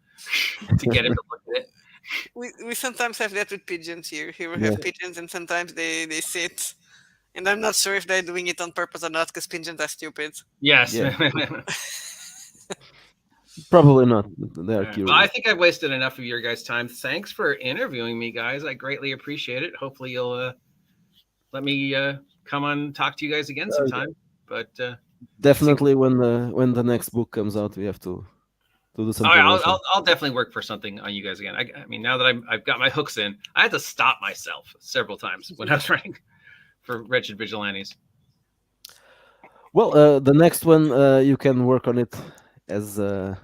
to get him to look at it. We sometimes have that with pigeons here. Here we Yeah, have pigeons, and sometimes they sit. And I'm not sure if they're doing it on purpose or not, because pigeons are stupid. Yes. yeah, probably not. They are Well, I curious. think I've wasted enough of your guys' time. Thanks for interviewing me, guys. I greatly appreciate it. Hopefully, you'll let me come on talk to you guys again sometime. But Definitely, when the next book comes out, we have to do some all right, promotion. I'll definitely work for something on you guys again. I mean, now that I've got my hooks in, I had to stop myself several times when I was writing for Wretched Vigilantes. Well, the next one you can work on it as uh,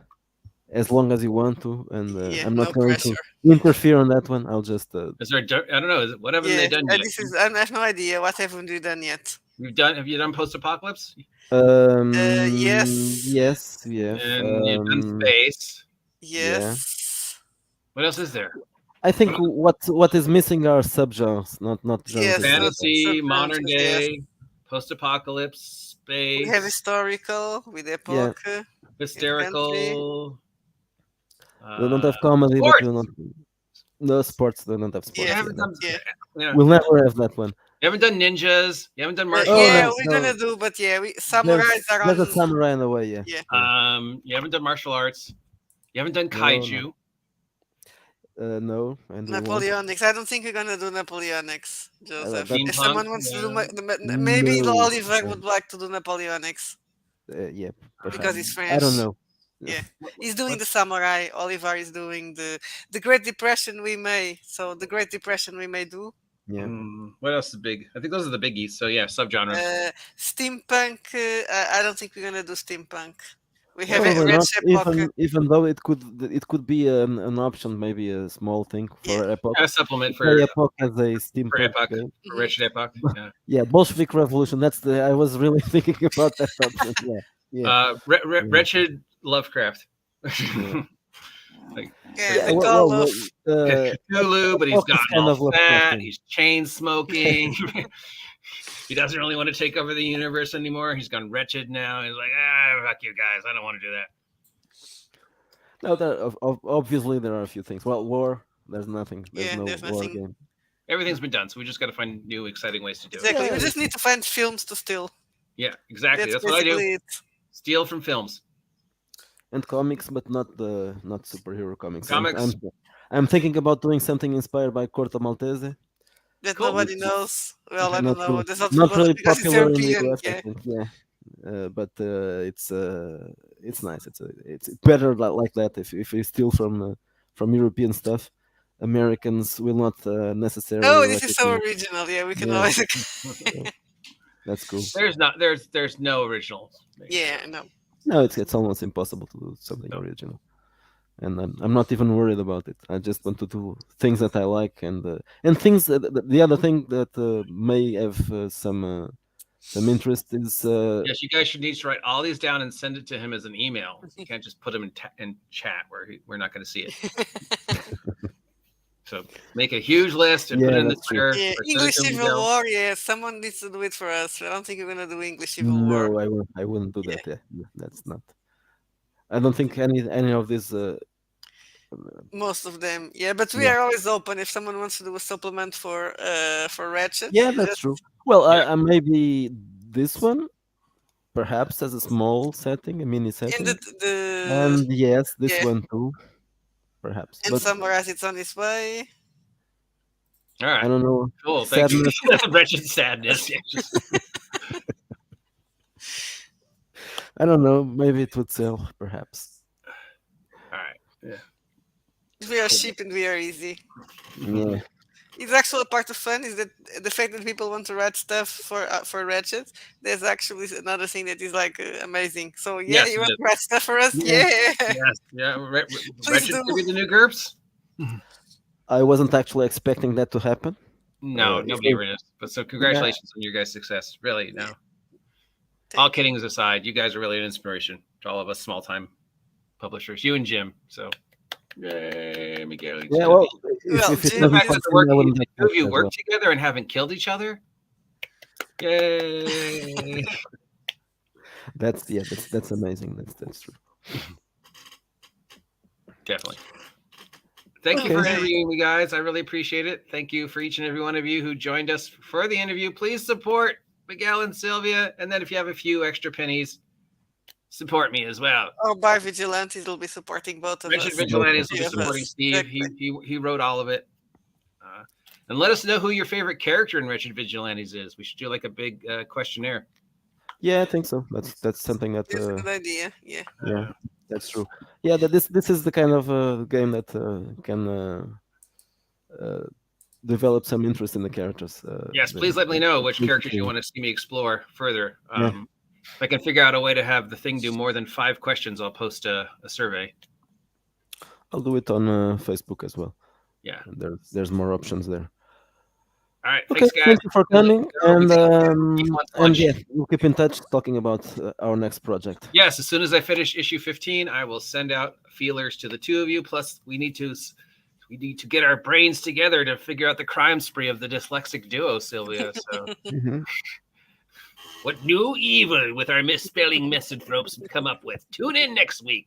as long as you want to, and Yeah, I'm not no going to pressure. interfere on that one. I'll just Is there? I don't know. What haven't Yeah, they done yet? this is. I have no idea what haven't we done yet. Have you done post apocalypse? Yes, yes, we have. And you've done space. Yeah. yes, What else is there? I think what is missing are subgenres, not genres yes. itself. Fantasy, modern Subgenres, yes. day, post apocalypse, We have space, historical with Yeah, epoch, infantry. hysterical. We don't have comedy, sports. but we don't. No sports. We don't have sports. You Yeah. haven't done, We'll never have that one. You haven't done ninjas. You haven't done martial Yeah, arts. we're gonna do, but samurais are on. There's a samurai in the way. Yeah. You haven't done martial arts. You haven't done No, kaiju. No, and Napoleonics. I don't think we're gonna do Napoleonics, Joseph. that- If someone wants to do, maybe No. Oliver would like to do Napoleonics Yeah, because perhaps. he's French. I don't know. Yeah, he's doing the samurai. Oliver is doing the Great Depression. So the Great Depression we may do. Yeah. What else is big? I think those are the biggies. So yeah, subgenres. Steampunk. I don't think we're gonna do steampunk. We have Probably Red not, Epoch. even though it could be an option, maybe a small thing for Epoch. A supplement for Epoch as a steampunk Epoch, game. for Wretched Epoch. Yeah. Yeah, Bolshevik Revolution. I was really thinking about that option. Yeah. Wretched Lovecraft. The call of Cthulhu, but he's Epoch is gotten kind all of fat. He's chain smoking. He doesn't really want to take over the universe anymore. He's gone wretched now. He's like, fuck you guys. I don't want to do that. No, obviously there are a few things. Well, war. There's nothing. There's no war nothing. game. Everything's been done, so we just got to find new, exciting ways to do Exactly. it. We just need to find films to steal. Yeah, exactly. That's what I do. It. Steal from films and comics, but not superhero comics. Comics. I'm thinking about doing something inspired by Corto Maltese. That nobody knows. Well, I don't know. Really, That's not really popular in the European, US, I think. But it's nice. It's better like that. If we steal from European stuff, Americans will not necessarily. Oh, this is so original. Yeah, we can always. That's cool. There's no original. Yeah, no. No, it's almost impossible to do something original. And I'm not even worried about it. I just want to do things that I like, and things. The other thing that may have some interest is. Yes, you guys should need to write all these down and send it to him as an email. You can't just put them in chat where we're not going to see it. So make a huge list and put it in the Twitter. Yeah, English Civil War. Yeah, someone needs to do it for us. I don't think we're going to do English Civil War. No, I wouldn't do that. Yeah, that's not. I don't think any of these. Most of them, but we are always open if someone wants to do a supplement for Wretched. Yeah, that's true. Well, I maybe this one, perhaps as a small setting, a mini setting. And yes, this one too, perhaps. And Samurai, it's on its way. All right. I don't know. Cool. Thank you. Wretched sadness. I don't know. Maybe it would sell, perhaps. All right. Yeah. We are cheap and we are easy. Yeah. It's actually part of fun is that the fact that people want to write stuff for Wretched. There's actually another thing that is like amazing. So you want to write stuff for us? Yes. Wretched to be the new GURPS. I wasn't actually expecting that to happen. No, nobody ever is. But so congratulations on your guys' success. Really, no. All kiddings aside, you guys are really an inspiration to all of us small-time publishers. You and Jim. So, yay, Miguel. Yeah, well, if two of you work together and haven't killed each other, yay! That's amazing. That's true. Definitely. Thank you for interviewing me, guys. I really appreciate it. Thank you for each and every one of you who joined us for the interview. Please support Miguel and Sylvia, and then if you have a few extra pennies, support me as well. Oh, by Vigilantes will be supporting both of us. Wretched Vigilantes will be supporting Steve. He wrote all of it. And let us know who your favorite character in Wretched Vigilantes is. We should do like a big questionnaire. Yeah, I think so. That's something that. That's a good idea. Yeah. Yeah, that's true. Yeah, this is the kind of game that can develop some interest in the characters. Yes, please let me know which characters you want to see me explore further. If I can figure out a way to have the thing do more than 5 questions, I'll post a survey. I'll do it on Facebook as well. Yeah, there's more options there. All right, thanks, guys. Thank you for coming, and yeah, we'll keep in touch talking about our next project. Yes, as soon as I finish issue 15, I will send out feelers to the two of you. Plus, we need to get our brains together to figure out the crime spree of the dyslexic duo, Sylvia. So, what new evil with our misspelling misanthropes come up with? Tune in next week.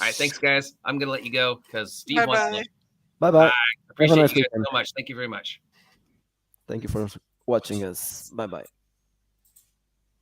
All right, thanks, guys. I'm gonna let you go because Steve Bye wants to. bye. Bye bye. Appreciate nice you guys weekend. so much. Thank you very much. Thank you for watching us. Bye bye.